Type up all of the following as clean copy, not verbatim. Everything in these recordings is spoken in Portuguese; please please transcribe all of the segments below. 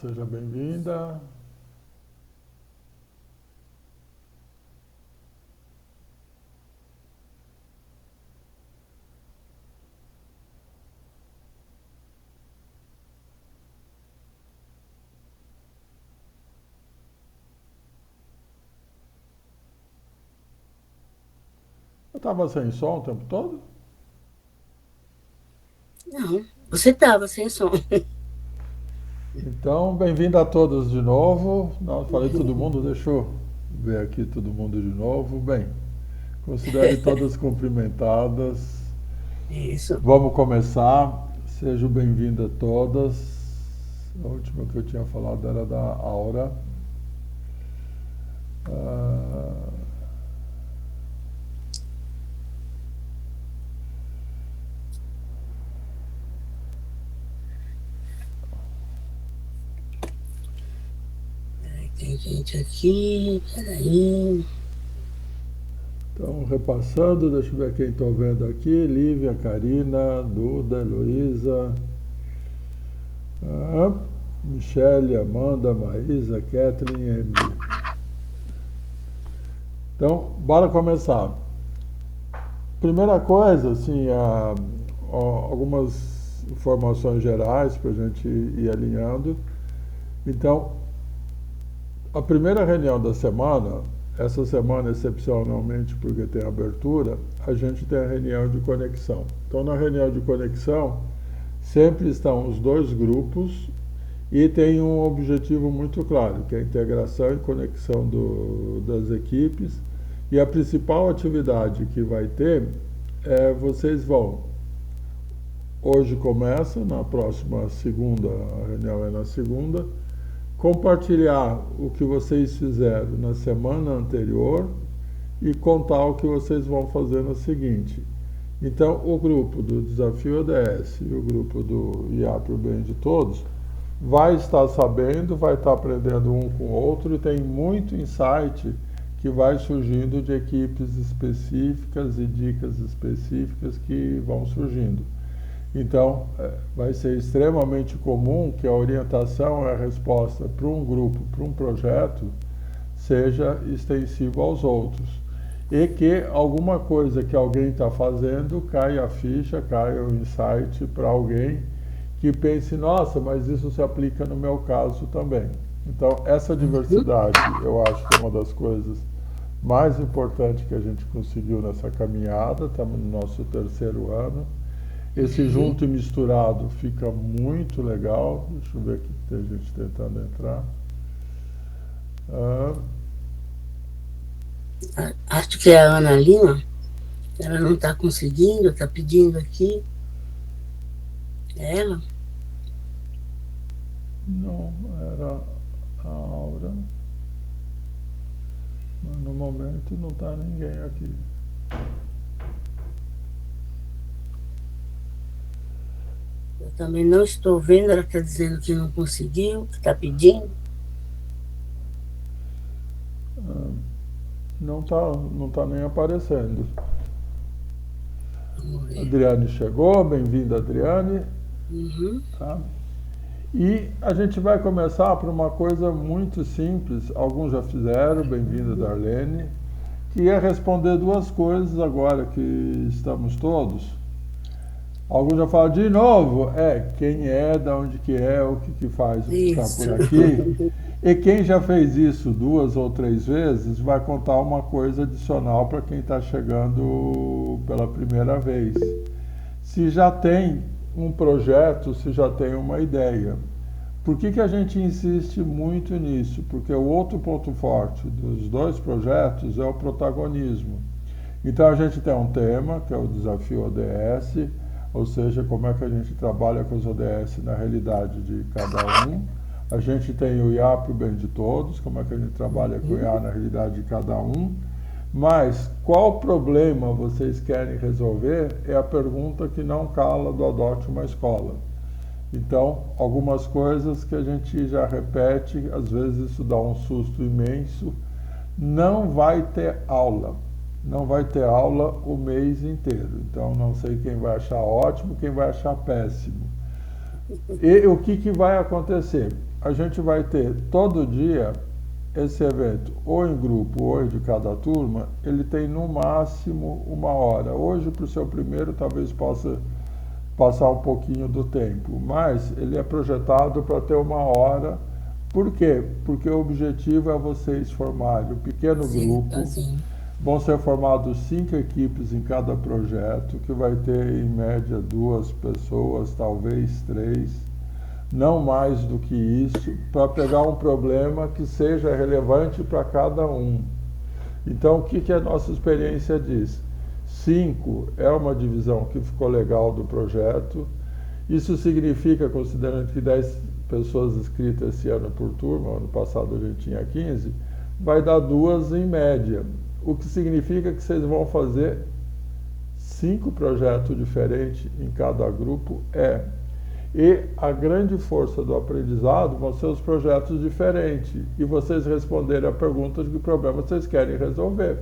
seja bem-vinda. Eu estava sem som o tempo todo? Não, você estava sem som. Então, bem-vindo a todos de novo. Não, falei todo mundo, deixa eu ver aqui todo mundo de novo. Bem, considere todas cumprimentadas. Isso. Vamos começar. Sejam bem-vindas todas. A última que eu tinha falado era da Aura. Ah, Tem gente aqui, peraí. então, repassando, deixa eu ver quem estou vendo aqui. Lívia, Karina, Duda, Heloísa, Michele, Amanda, Maísa, Kathleen, Emily. Então, bora começar. Primeira coisa, assim, algumas informações gerais para a gente ir alinhando. Então, a primeira reunião da semana, essa semana excepcionalmente porque tem abertura, a gente tem a reunião de conexão. Então, na reunião de conexão, sempre estão os dois grupos e tem um objetivo muito claro, que é a integração e conexão das equipes. E a principal atividade que vai ter vocês vão, hoje começa, na próxima segunda, a reunião é na segunda, compartilhar o que vocês fizeram na semana anterior e contar o que vocês vão fazer na seguinte. Então, o grupo do Desafio ODS e o grupo do IA para o Bem de Todos vai estar sabendo, vai estar aprendendo um com o outro e tem muito insight que vai surgindo de equipes específicas e dicas específicas que vão surgindo. Então, vai ser extremamente comum que a orientação e a resposta para um grupo, para um projeto, seja extensivo aos outros. E que alguma coisa que alguém está fazendo caia a ficha, caia o insight para alguém que pense, nossa, mas isso se aplica no meu caso também. Então, essa Uhum. diversidade, eu acho que é uma das coisas mais importantes que a gente conseguiu nessa caminhada. Estamos no nosso terceiro ano. Esse Uhum. junto e misturado fica muito legal. Deixa eu ver aqui que tem gente tentando entrar. Ah, Acho que é a Ana Lima, ela não está conseguindo, está pedindo aqui. É ela? não, era a Aura. Mas no momento não está ninguém aqui. Eu também não estou vendo, ela está dizendo que não conseguiu, que está pedindo. Ah, não tá nem aparecendo. Vamos ver. Adriane chegou, bem-vinda, Adriane. Uhum. Tá? E a gente vai começar por uma coisa muito simples, alguns já fizeram, bem-vinda, Darlene, que é responder duas coisas agora que estamos todos. Alguns já falam de novo, quem é, da onde que é, o que que faz, o que está por Isso. aqui. E quem já fez isso duas ou três vezes vai contar uma coisa adicional para quem está chegando pela primeira vez. Se já tem um projeto, se já tem uma ideia. Por que que a gente insiste muito nisso? Porque o outro ponto forte dos dois projetos é o protagonismo. Então a gente tem um tema, que é o desafio ODS, ou seja, como é que a gente trabalha com os ODS na realidade de cada um. A gente tem o IA para o bem de todos, como é que a gente trabalha com o IA Uhum. na realidade de cada um. Mas qual problema vocês querem resolver é a pergunta que não cala do Adote uma Escola. Então, algumas coisas que a gente já repete, às vezes isso dá um susto imenso. Não vai ter aula. Não vai ter aula o mês inteiro. Então, não sei quem vai achar ótimo, quem vai achar péssimo. E o que, que vai acontecer? a gente vai ter todo dia esse evento, ou em grupo ou de cada turma, ele tem no máximo 1 hora. Hoje, para o seu primeiro, talvez possa passar um pouquinho do tempo, mas ele é projetado para ter 1 hora. Por quê? Porque o objetivo é vocês formarem um pequeno grupo. Vão ser formados 5 equipes em cada projeto, que vai ter em média 2 pessoas, talvez 3, não mais do que isso, para pegar um problema que seja relevante para cada um. Então, o que a nossa experiência diz? 5 é uma divisão que ficou legal do projeto. Isso significa, considerando que 10 pessoas inscritas esse ano por turma, ano passado a gente tinha 15, vai dar 2 em média. O que significa que vocês vão fazer 5 projetos diferentes em cada grupo. E a grande força do aprendizado vão ser os projetos diferentes e vocês responderem a pergunta de que problema vocês querem resolver.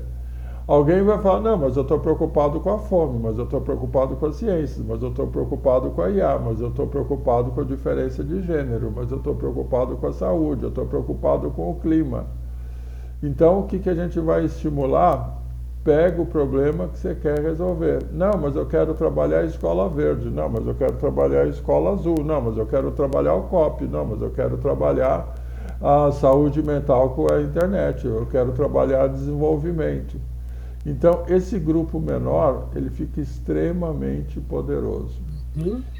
Alguém vai falar, não, mas eu estou preocupado com a fome, mas eu estou preocupado com as ciências, mas eu estou preocupado com a IA, mas eu estou preocupado com a diferença de gênero, mas eu estou preocupado com a saúde, eu estou preocupado com o clima. Então, o que a gente vai estimular? Pega o problema que você quer resolver. Não, mas eu quero trabalhar a escola verde. Não, mas eu quero trabalhar a escola azul. Não, mas eu quero trabalhar o COP. Não, mas eu quero trabalhar a saúde mental com a internet. Eu quero trabalhar desenvolvimento. Então, esse grupo menor, ele fica extremamente poderoso.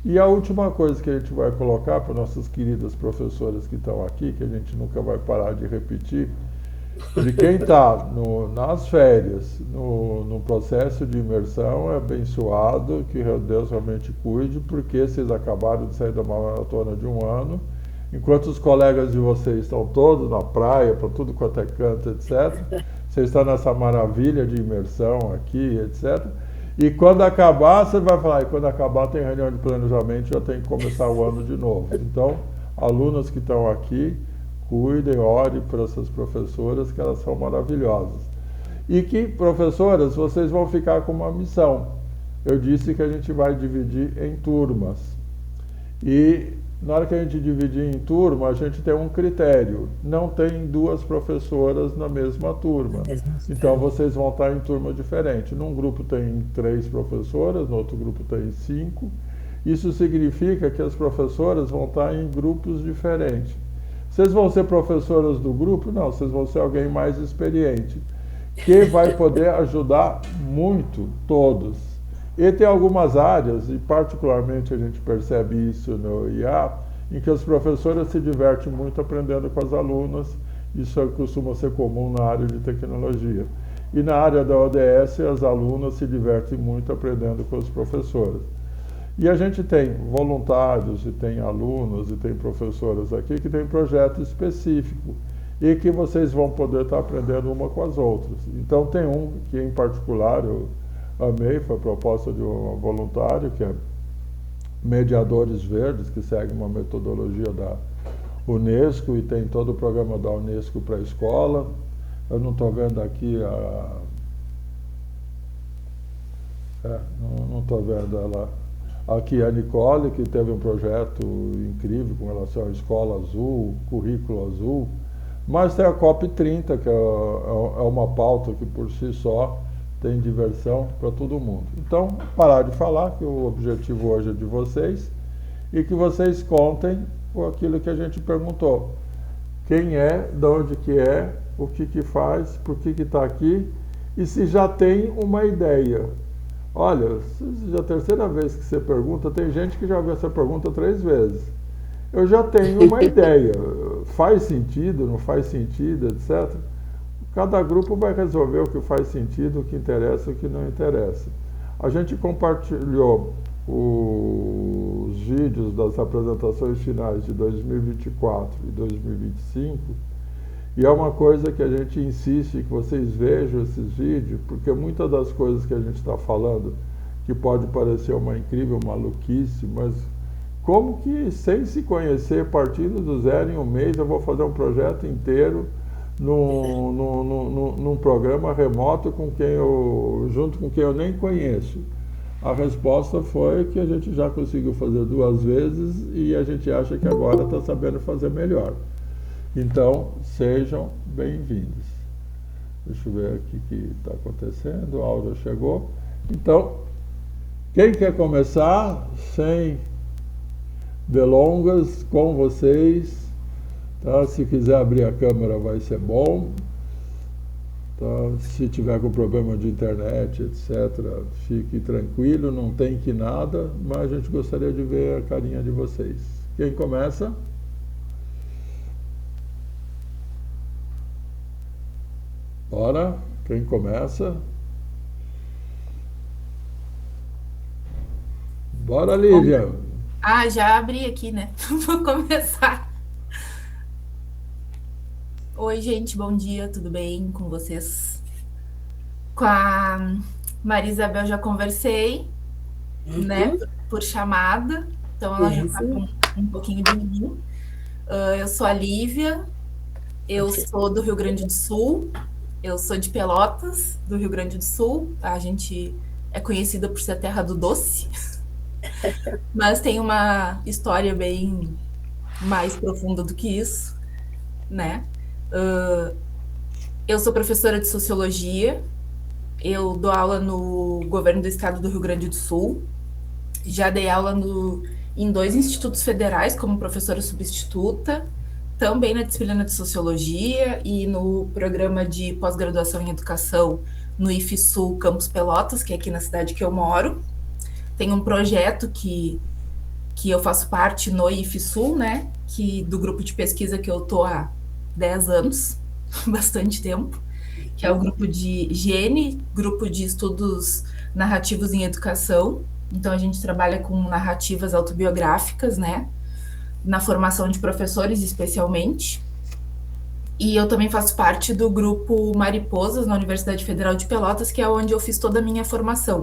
E a última coisa que a gente vai colocar para nossas queridas professoras que estão aqui, que a gente nunca vai parar de repetir, de quem está nas férias, no processo de imersão, é abençoado, que Deus realmente cuide, porque vocês acabaram de sair da maratona de 1 ano, enquanto os colegas de vocês estão todos na praia, para tudo quanto é canto, etc. Vocês estão nessa maravilha de imersão aqui, etc. E quando acabar, você vai falar, e quando acabar tem reunião de planejamento, já tem que começar o ano de novo. Então, alunos que estão aqui, cuidem, orem por essas professoras, que elas são maravilhosas. E que, professoras, vocês vão ficar com uma missão. Eu disse que a gente vai dividir em turmas. E na hora que a gente dividir em turma, a gente tem um critério. Não tem 2 professoras na mesma turma. Então, vocês vão estar em turma diferente. Num grupo tem 3 professoras, no outro grupo tem 5. Isso significa que as professoras vão estar em grupos diferentes. Vocês vão ser professoras do grupo? Não, vocês vão ser alguém mais experiente, que vai poder ajudar muito todos. E tem algumas áreas, e particularmente a gente percebe isso no IA, em que as professoras se divertem muito aprendendo com as alunas. Isso costuma ser comum na área de tecnologia. E na área da ODS, as alunas se divertem muito aprendendo com os professores. E a gente tem voluntários, e tem alunos, e tem professoras aqui que tem projeto específico e que vocês vão poder estar aprendendo uma com as outras. Então tem um que em particular eu amei, foi a proposta de um voluntário, que é Mediadores Verdes, que segue uma metodologia da Unesco e tem todo o programa da Unesco para a escola. Eu não estou vendo aqui não estou vendo ela. Aqui a Nicole, que teve um projeto incrível com relação à escola azul, currículo azul, mas tem a COP30, que é uma pauta que por si só tem diversão para todo mundo. Então, parar de falar, que o objetivo hoje é de vocês, e que vocês contem com aquilo que a gente perguntou. Quem é, de onde que é, o que que faz, por que que está aqui, e se já tem uma ideia. Olha, já é a terceira vez que você pergunta, tem gente que já viu essa pergunta 3 vezes. Eu já tenho uma ideia. Faz sentido, não faz sentido, etc. Cada grupo vai resolver o que faz sentido, o que interessa e o que não interessa. A gente compartilhou os vídeos das apresentações finais de 2024 e 2025, e é uma coisa que a gente insiste que vocês vejam esses vídeos, porque muitas das coisas que a gente está falando, que pode parecer uma incrível maluquice, mas como que, sem se conhecer, partindo do zero em um mês, eu vou fazer um projeto inteiro num programa remoto junto com quem eu nem conheço. A resposta foi que a gente já conseguiu fazer 2 vezes e a gente acha que agora está sabendo fazer melhor. Então, sejam bem-vindos. Deixa eu ver aqui o que está acontecendo. A Aura chegou. Então, quem quer começar sem delongas com vocês? Tá? Se quiser abrir a câmera vai ser bom. Tá? Se tiver com problema de internet, etc., fique tranquilo, não tem que nada, mas a gente gostaria de ver a carinha de vocês. Quem começa? Bora, quem começa? Bora, Lívia. Já abri aqui, né? Vou começar. Oi, gente, bom dia, tudo bem com vocês? Com a Maria Isabel já conversei, né, por chamada, então ela já tá com um pouquinho de mim. Eu sou a Lívia, eu sou do Rio Grande do Sul, eu sou de Pelotas, do Rio Grande do Sul. A gente é conhecida por ser a terra do doce, mas tem uma história bem mais profunda do que isso, né? Eu sou professora de Sociologia, eu dou aula no governo do estado do Rio Grande do Sul, já dei aula em 2 institutos federais como professora substituta, também na disciplina de Sociologia e no programa de pós-graduação em Educação no IFSU Campus Pelotas, que é aqui na cidade que eu moro. Tem um projeto que eu faço parte no IFSU, né, do grupo de pesquisa que eu estou há 10 anos, bastante tempo, que é o grupo de GENE, Grupo de Estudos Narrativos em Educação. Então, a gente trabalha com narrativas autobiográficas, né, na formação de professores, especialmente. E eu também faço parte do grupo Mariposas, na Universidade Federal de Pelotas, que é onde eu fiz toda a minha formação.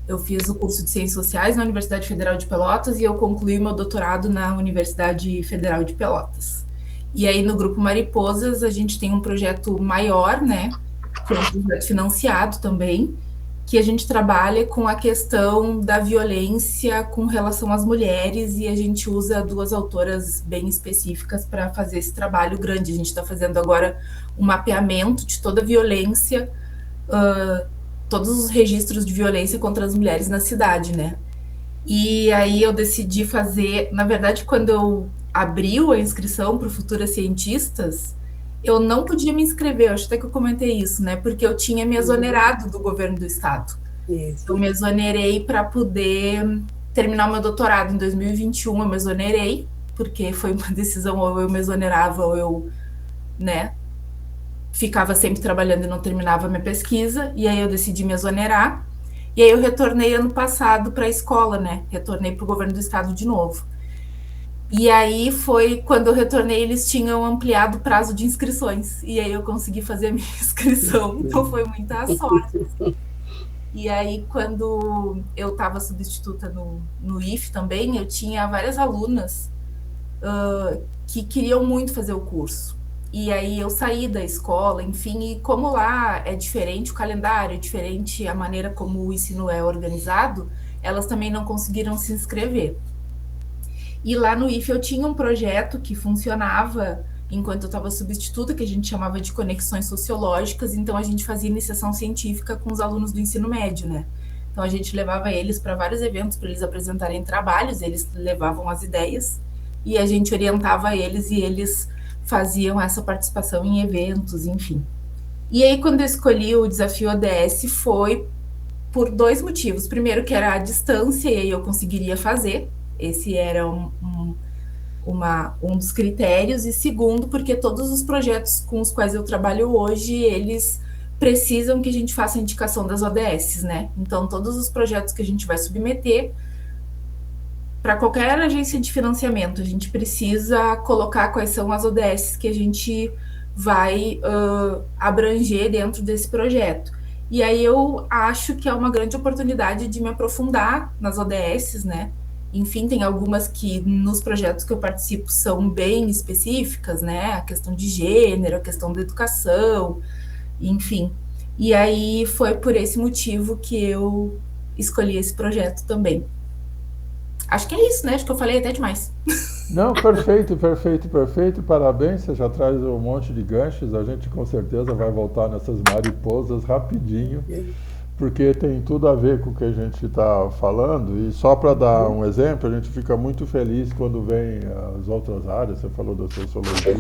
Eu fiz o curso de Ciências Sociais na Universidade Federal de Pelotas e eu concluí meu doutorado na Universidade Federal de Pelotas. E aí, no Grupo Mariposas, a gente tem um projeto maior, né, que é um projeto financiado também, que a gente trabalha com a questão da violência com relação às mulheres e a gente usa 2 autoras bem específicas para fazer esse trabalho grande. A gente está fazendo agora um mapeamento de toda a violência, todos os registros de violência contra as mulheres na cidade, né? E aí eu decidi fazer, na verdade, quando eu abriu a inscrição para o Futuras Cientistas, eu não podia me inscrever, eu acho até que eu comentei isso, né? Porque eu tinha me exonerado do governo do estado. Isso. Eu me exonerei para poder terminar o meu doutorado em 2021, eu me exonerei, porque foi uma decisão, ou eu me exonerava, ou eu, né, ficava sempre trabalhando e não terminava a minha pesquisa, e aí eu decidi me exonerar, e aí eu retornei ano passado para a escola, né? Retornei para o governo do estado de novo. E aí foi quando eu retornei, eles tinham ampliado o prazo de inscrições. E aí eu consegui fazer a minha inscrição. Então foi muita sorte. E aí, quando eu estava substituta no IF também, eu tinha várias alunas que queriam muito fazer o curso. E aí eu saí da escola, enfim, e como lá é diferente o calendário, é diferente a maneira como o ensino é organizado, elas também não conseguiram se inscrever. E lá no IF eu tinha um projeto que funcionava enquanto eu estava substituta, que a gente chamava de conexões sociológicas, então a gente fazia iniciação científica com os alunos do ensino médio, né? Então a gente levava eles para vários eventos para eles apresentarem trabalhos, eles levavam as ideias e a gente orientava eles e eles faziam essa participação em eventos, enfim. E aí quando eu escolhi o desafio ODS foi por 2 motivos. Primeiro que era a distância e aí eu conseguiria fazer, esse era um dos critérios, e segundo, porque todos os projetos com os quais eu trabalho hoje, eles precisam que a gente faça a indicação das ODS, né? Então, todos os projetos que a gente vai submeter, para qualquer agência de financiamento, a gente precisa colocar quais são as ODS que a gente vai abranger dentro desse projeto. E aí eu acho que é uma grande oportunidade de me aprofundar nas ODS, né? Enfim, tem algumas que nos projetos que eu participo são bem específicas, né? A questão de gênero, a questão da educação, enfim. E aí foi por esse motivo que eu escolhi esse projeto também. Acho que é isso, né? Acho que eu falei até demais. Não, perfeito, perfeito, perfeito. Parabéns, você já traz um monte de ganchos. A gente com certeza vai voltar nessas mariposas rapidinho, porque tem tudo a ver com o que a gente está falando. E só para dar um exemplo, a gente fica muito feliz quando vem as outras áreas. Você falou da sociologia,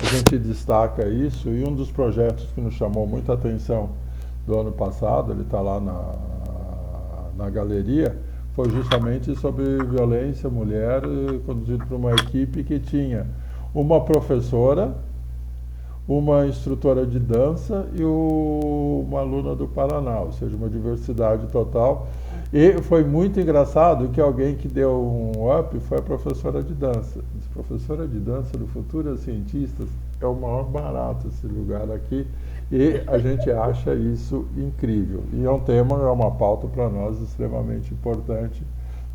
a gente destaca isso. E um dos projetos que nos chamou muita atenção do ano passado, ele está lá na galeria, foi justamente sobre violência à mulher, conduzido por uma equipe que tinha uma professora, uma instrutora de dança e uma aluna do Paraná, ou seja, uma diversidade total. E foi muito engraçado que alguém que deu um up foi a professora de dança. A professora de dança do Futuras Cientistas é o maior barato esse lugar aqui, e a gente acha isso incrível. E é um tema, é uma pauta para nós extremamente importante.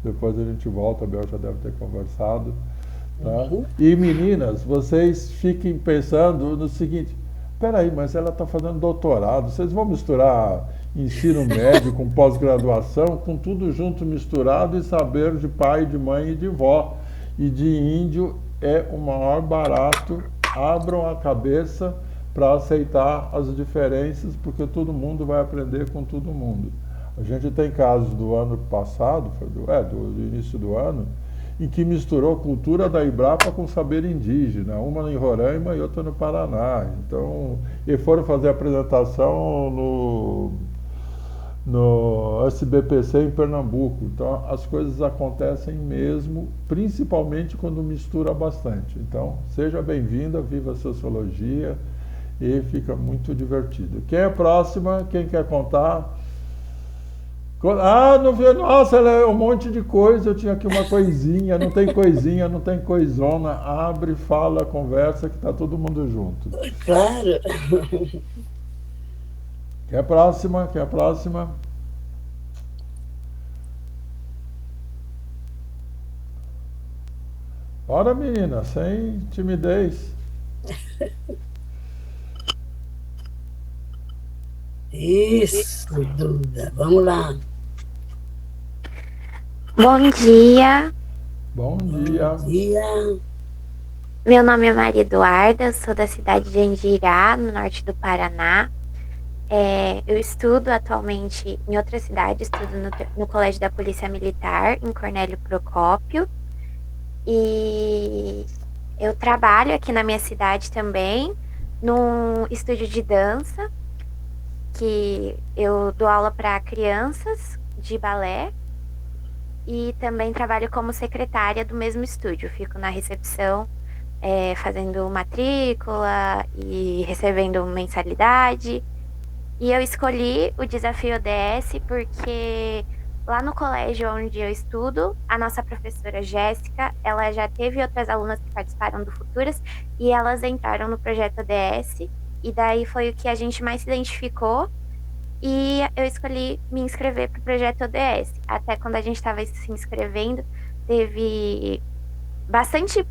Depois a gente volta, a Bel já deve ter conversado. Tá? E meninas, vocês fiquem pensando no seguinte: peraí, mas ela está fazendo doutorado, vocês vão misturar ensino médio com pós-graduação, com tudo junto misturado, e saber de pai, de mãe e de vó e de índio é o maior barato. Abram a cabeça para aceitar as diferenças, porque todo mundo vai aprender com todo mundo. A gente tem casos do ano passado, do início do ano, em que misturou a cultura da Embrapa com saber indígena, uma em Roraima e outra no Paraná. Então, e foram fazer apresentação no SBPC em Pernambuco. Então, as coisas acontecem mesmo, principalmente quando mistura bastante. Então, seja bem-vinda, viva a sociologia, e fica muito divertido. Quem é a próxima? Quem quer contar? Ah, não vi, nossa, ela é um monte de coisa, eu tinha aqui uma coisinha, não tem coisinha, não tem coisona. Abre, fala, conversa, que está todo mundo junto. Claro. Quem é a próxima? Quem é a próxima? Bora, menina, sem timidez. Isso, Duda. Vamos lá. Bom dia, Bom dia. Bom dia. meu nome é Maria Eduarda, sou da cidade de Andirá, no norte do Paraná. Eu estudo atualmente em outra cidade, estudo no Colégio da Polícia Militar, em Cornélio Procópio. E eu trabalho aqui na minha cidade também, num estúdio de dança, que eu dou aula para crianças de balé. E também trabalho como secretária do mesmo estúdio. Fico na recepção, fazendo matrícula e recebendo mensalidade. E eu escolhi o desafio ODS porque lá no colégio onde eu estudo, a nossa professora Jéssica, ela já teve outras alunas que participaram do Futuras e elas entraram no projeto ODS. E daí foi o que a gente mais se identificou. E eu escolhi me inscrever para o projeto ODS. Até quando a gente estava se inscrevendo, teve bastante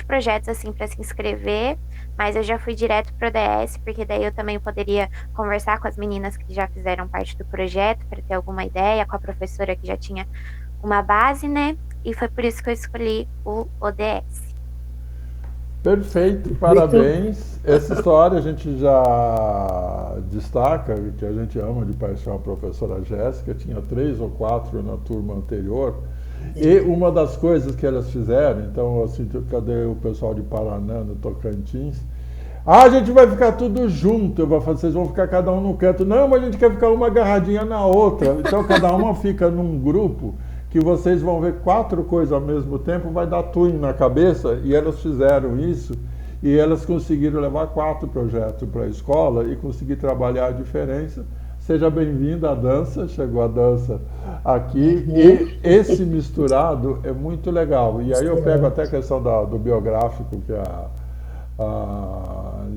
projetos assim para se inscrever, mas eu já fui direto para o ODS, porque daí eu também poderia conversar com as meninas que já fizeram parte do projeto, para ter alguma ideia, com a professora que já tinha uma base, né? E foi por isso que eu escolhi o ODS. Perfeito, parabéns. Essa história a gente já destaca, que a gente ama de paixão a professora Jéssica, tinha 3 ou 4 na turma anterior, e uma das coisas que elas fizeram, então assim, cadê o pessoal de Paraná, no Tocantins? Ah, a gente vai ficar tudo junto, vocês vão ficar cada um no canto. Não, mas a gente quer ficar uma agarradinha na outra. Então cada uma fica num grupo, que vocês vão ver 4 coisas ao mesmo tempo, vai dar twin na cabeça, e elas fizeram isso, e elas conseguiram levar 4 projetos para a escola e conseguir trabalhar a diferença. Seja bem-vinda à dança, chegou a dança aqui, e esse misturado é muito legal. E aí eu pego até a questão do biográfico, que a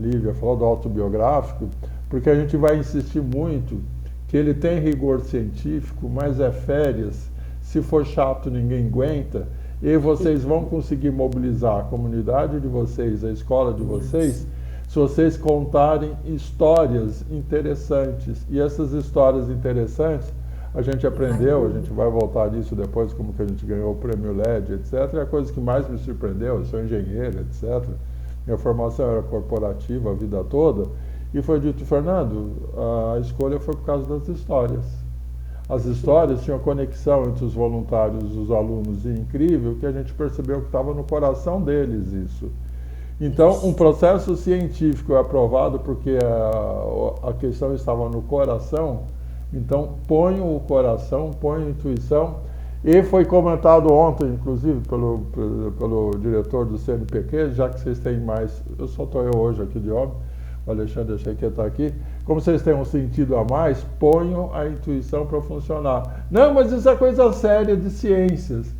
Lívia falou, do autobiográfico, porque a gente vai insistir muito que ele tem rigor científico, mas é férias. Se for chato, ninguém aguenta, e vocês vão conseguir mobilizar a comunidade de vocês, a escola de vocês, se vocês contarem histórias interessantes. E essas histórias interessantes, a gente aprendeu, a gente vai voltar nisso depois, como que a gente ganhou o prêmio LED, etc. E a coisa que mais me surpreendeu, eu sou engenheiro, etc. Minha formação era corporativa a vida toda, e foi dito, Fernando, a escolha foi por causa das histórias. As histórias tinham conexão entre os voluntários e os alunos, e incrível que a gente percebeu que estava no coração deles isso. Então, um processo científico é aprovado porque a questão estava no coração, então ponham o coração, ponham a intuição, e foi comentado ontem, inclusive, pelo diretor do CNPq, já que vocês têm mais, só estou eu hoje aqui de homem, o Alexandre achei que ia estar aqui, como vocês têm um sentido a mais, ponham a intuição para funcionar. Não, mas isso é coisa séria de ciências.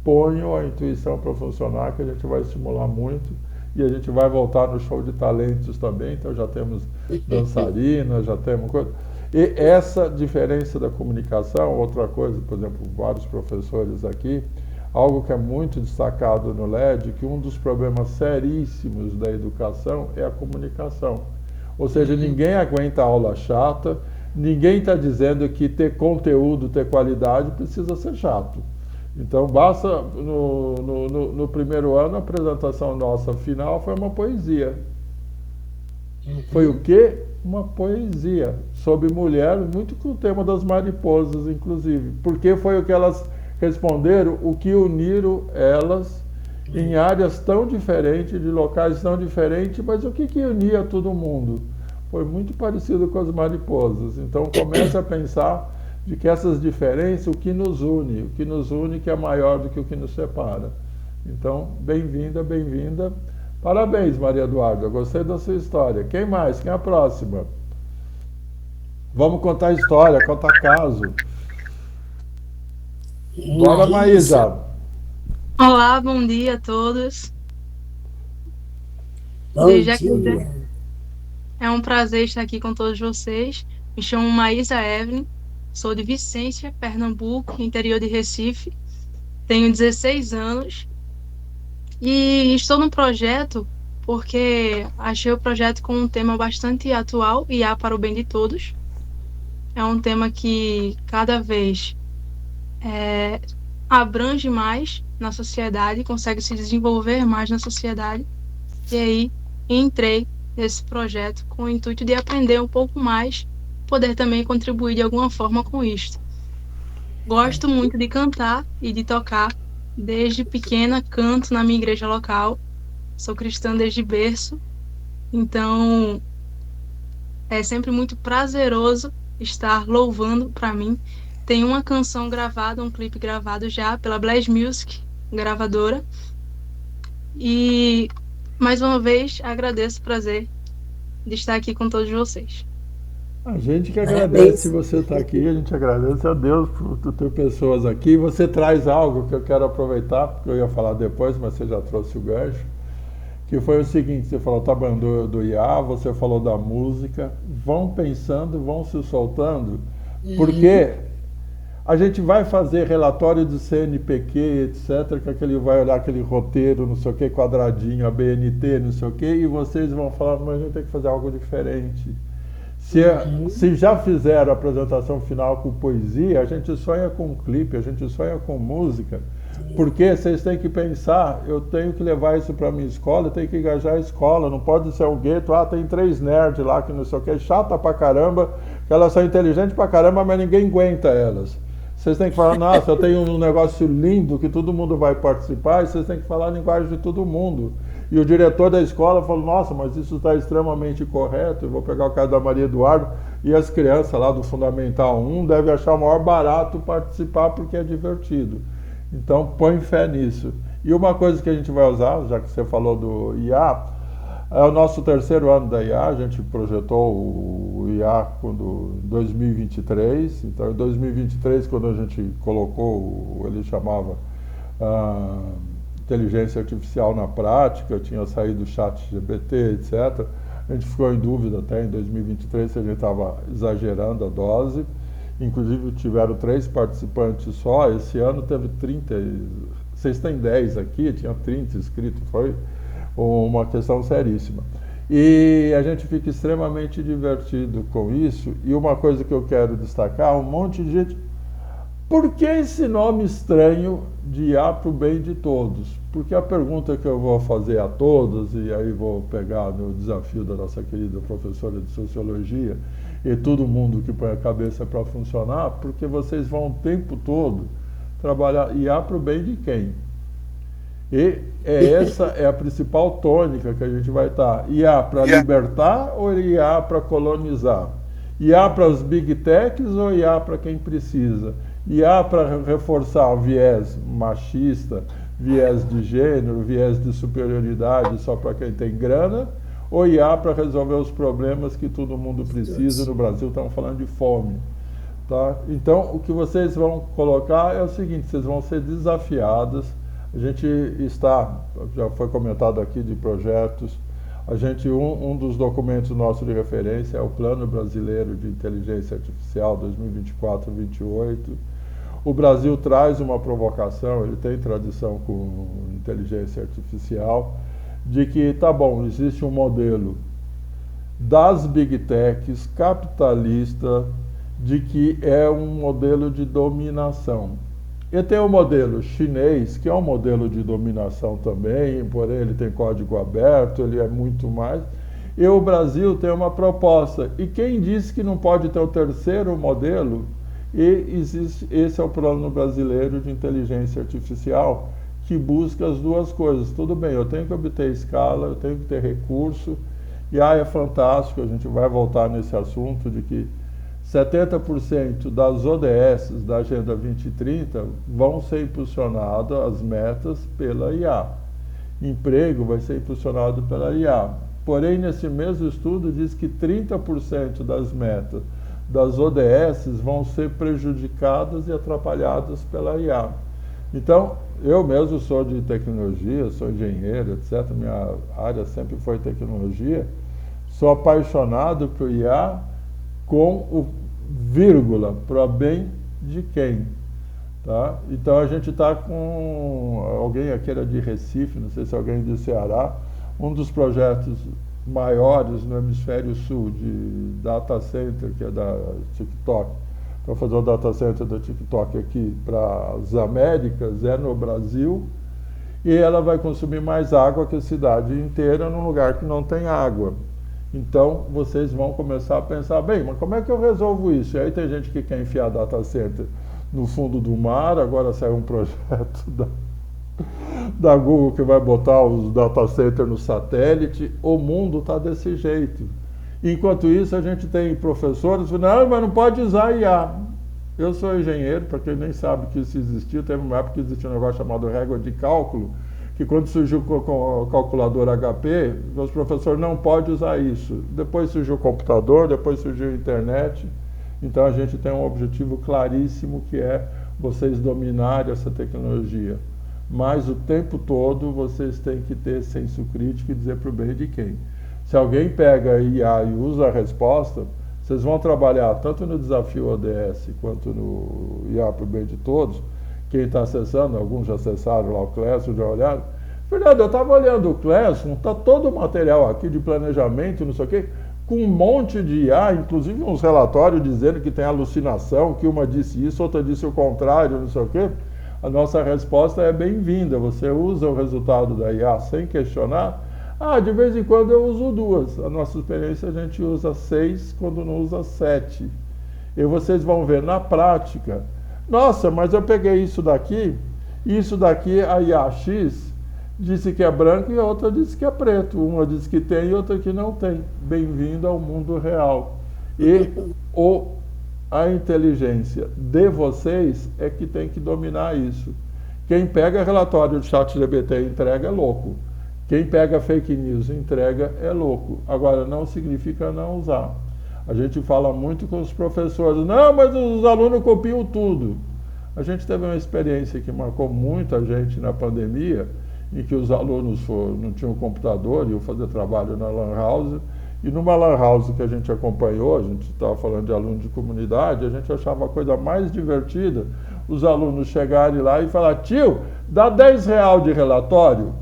Ponham a intuição para funcionar, que a gente vai estimular muito. E a gente vai voltar no show de talentos também, então já temos dançarinas, já temos coisa. E essa diferença da comunicação, outra coisa, por exemplo, vários professores aqui, algo que é muito destacado no LED, que um dos problemas seríssimos da educação é a comunicação. Ou seja, ninguém aguenta aula chata, ninguém está dizendo que ter conteúdo, ter qualidade, precisa ser chato. Então, basta, no primeiro ano, a apresentação nossa final foi uma poesia. Foi o quê? Uma poesia sobre mulheres, muito com o tema das mariposas, inclusive. Porque foi o que elas responderam, o que uniram elas em áreas tão diferentes, de locais tão diferentes, mas o que unia todo mundo? Foi muito parecido com as mariposas. Então, comece a pensar de que essas diferenças, o que nos une que é maior do que o que nos separa. Então, bem-vinda, bem-vinda. Parabéns, Maria Eduarda, eu gostei da sua história. Quem mais? Quem é a próxima? Vamos contar história, contar caso. Bora, Maísa. Olá, bom dia a todos. Bom dia. É um prazer estar aqui com todos vocês. Me chamo Maísa Evelyn, sou de Vicência, Pernambuco, interior de Recife. Tenho 16 anos e estou no projeto porque achei o projeto com um tema bastante atual e há para o bem de todos. É um tema que cada vez abrange mais na sociedade, consegue se desenvolver mais na sociedade. E aí entrei nesse projeto com o intuito de aprender um pouco mais, poder também contribuir de alguma forma com isto. Gosto muito de cantar e de tocar. Desde pequena canto na minha igreja local. Sou cristã desde berço. Então é sempre muito prazeroso estar louvando para mim. Tem uma canção gravada, um clipe gravado já pela Blast Music, gravadora. E mais uma vez agradeço o prazer de estar aqui com todos vocês. A gente que agradece você estar aqui, a gente agradece a Deus por ter pessoas aqui. Você traz algo que eu quero aproveitar, porque eu ia falar depois, mas você já trouxe o gancho, que foi o seguinte, você falou do IA, você falou da música, vão pensando, vão se soltando, porque a gente vai fazer relatório do CNPq, etc., que aquele vai olhar aquele roteiro, não sei o que, quadradinho, a BNT, não sei o que, e vocês vão falar, mas a gente tem que fazer algo diferente. Se já fizeram a apresentação final com poesia, a gente sonha com clipe, a gente sonha com música, porque vocês têm que pensar, eu tenho que levar isso para a minha escola, eu tenho que engajar a escola, não pode ser um gueto, tem 3 nerds lá que não sei o que, chata pra caramba, que elas são inteligentes pra caramba, mas ninguém aguenta elas. Vocês têm que falar, nossa, eu tenho um negócio lindo que todo mundo vai participar, e vocês têm que falar a linguagem de todo mundo. E o diretor da escola falou, nossa, mas isso está extremamente correto, eu vou pegar o caso da Maria Eduarda, e as crianças lá do Fundamental 1 devem achar o maior barato participar porque é divertido. Então, põe fé nisso. E uma coisa que a gente vai usar, já que você falou do IA, é o nosso 3º ano da IA, a gente projetou o IA em 2023, então em 2023, quando a gente colocou, ele chamava inteligência artificial na prática, tinha saído o chat GPT, etc. A gente ficou em dúvida até em 2023 se a gente estava exagerando a dose. Inclusive tiveram 3 participantes só, esse ano teve 30, vocês têm 10 aqui, tinha 30 inscritos, foi uma questão seríssima. E a gente fica extremamente divertido com isso. E uma coisa que eu quero destacar, um monte de gente... Por que esse nome estranho de IA para o bem de todos? Porque a pergunta que eu vou fazer a todos, e aí vou pegar no desafio da nossa querida professora de Sociologia, e todo mundo que põe a cabeça para funcionar, porque vocês vão o tempo todo trabalhar IA para o bem de quem? E essa é a principal tônica que a gente vai estar. IA para libertar ou IA para colonizar? IA para os big techs ou IA para quem precisa? IA para reforçar o viés machista, viés de gênero, viés de superioridade só para quem tem grana? Ou IA para resolver os problemas que todo mundo precisa? No Brasil estamos falando de fome. Tá? Então, o que vocês vão colocar é o seguinte, vocês vão ser desafiadas. A gente está, já foi comentado aqui de projetos, a gente, um dos documentos nossos de referência é o Plano Brasileiro de Inteligência Artificial 2024-28. O Brasil traz uma provocação, ele tem tradição com inteligência artificial, de que, tá bom, existe um modelo das big techs, capitalista, de que é um modelo de dominação. E tem o modelo chinês, que é um modelo de dominação também, porém ele tem código aberto, ele é muito mais. E o Brasil tem uma proposta. E quem disse que não pode ter o terceiro modelo? E existe, esse é o Plano Brasileiro de Inteligência Artificial, que busca as duas coisas. Tudo bem, eu tenho que obter escala, eu tenho que ter recurso, e é fantástico, a gente vai voltar nesse assunto de que 70% das ODS da Agenda 2030 vão ser impulsionadas, as metas, pela IA. Emprego vai ser impulsionado pela IA. Porém, nesse mesmo estudo, diz que 30% das metas das ODS vão ser prejudicadas e atrapalhadas pela IA. Então, eu mesmo sou de tecnologia, sou engenheiro, etc. Minha área sempre foi tecnologia. Sou apaixonado por IA, com o vírgula, para bem de quem? Tá? Então a gente está com alguém aqui era de Recife, não sei se alguém do Ceará, um dos projetos maiores no hemisfério sul de data center, que é da TikTok, para fazer o data center da TikTok aqui para as Américas, é no Brasil, e ela vai consumir mais água que a cidade inteira num lugar que não tem água. Então, vocês vão começar a pensar, bem, mas como é que eu resolvo isso? E aí tem gente que quer enfiar data center no fundo do mar, agora saiu um projeto da Google que vai botar os data centers no satélite. O mundo está desse jeito. Enquanto isso, a gente tem professores que não, mas não pode usar IA. Eu sou engenheiro, para quem nem sabe que isso existiu, teve uma época que existia um negócio chamado régua de cálculo, que quando surgiu com o calculador HP, os professores não podem usar isso. Depois surgiu o computador, depois surgiu a internet. Então a gente tem um objetivo claríssimo, que é vocês dominarem essa tecnologia. Mas o tempo todo vocês têm que ter senso crítico e dizer para o bem de quem. Se alguém pega a IA e usa a resposta, vocês vão trabalhar tanto no desafio ODS quanto no IA para o bem de todos. Quem está acessando, alguns já acessaram lá o Classroom, já olharam. Fernando, eu estava olhando o Classroom, está todo o material aqui de planejamento, não sei o quê, com um monte de IA, inclusive uns relatórios dizendo que tem alucinação, que uma disse isso, outra disse o contrário, não sei o quê. A nossa resposta é bem-vinda, você usa o resultado da IA sem questionar. Ah, de vez em quando eu uso duas. A nossa experiência, a gente usa 6 quando não usa 7. E vocês vão ver na prática. Nossa, mas eu peguei isso daqui, a IA X disse que é branco e a outra disse que é preto. Uma disse que tem e outra que não tem. Bem-vindo ao mundo real. E a inteligência de vocês é que tem que dominar isso. Quem pega relatório do ChatGPT e entrega é louco. Quem pega fake news e entrega é louco. Agora, não significa não usar. A gente fala muito com os professores, não, mas os alunos copiam tudo. A gente teve uma experiência que marcou muita gente na pandemia, em que os alunos não tinham computador, iam fazer trabalho na Lan House, e numa Lan House que a gente acompanhou, a gente estava falando de aluno de comunidade, a gente achava a coisa mais divertida os alunos chegarem lá e falar, tio, dá R$10 de relatório.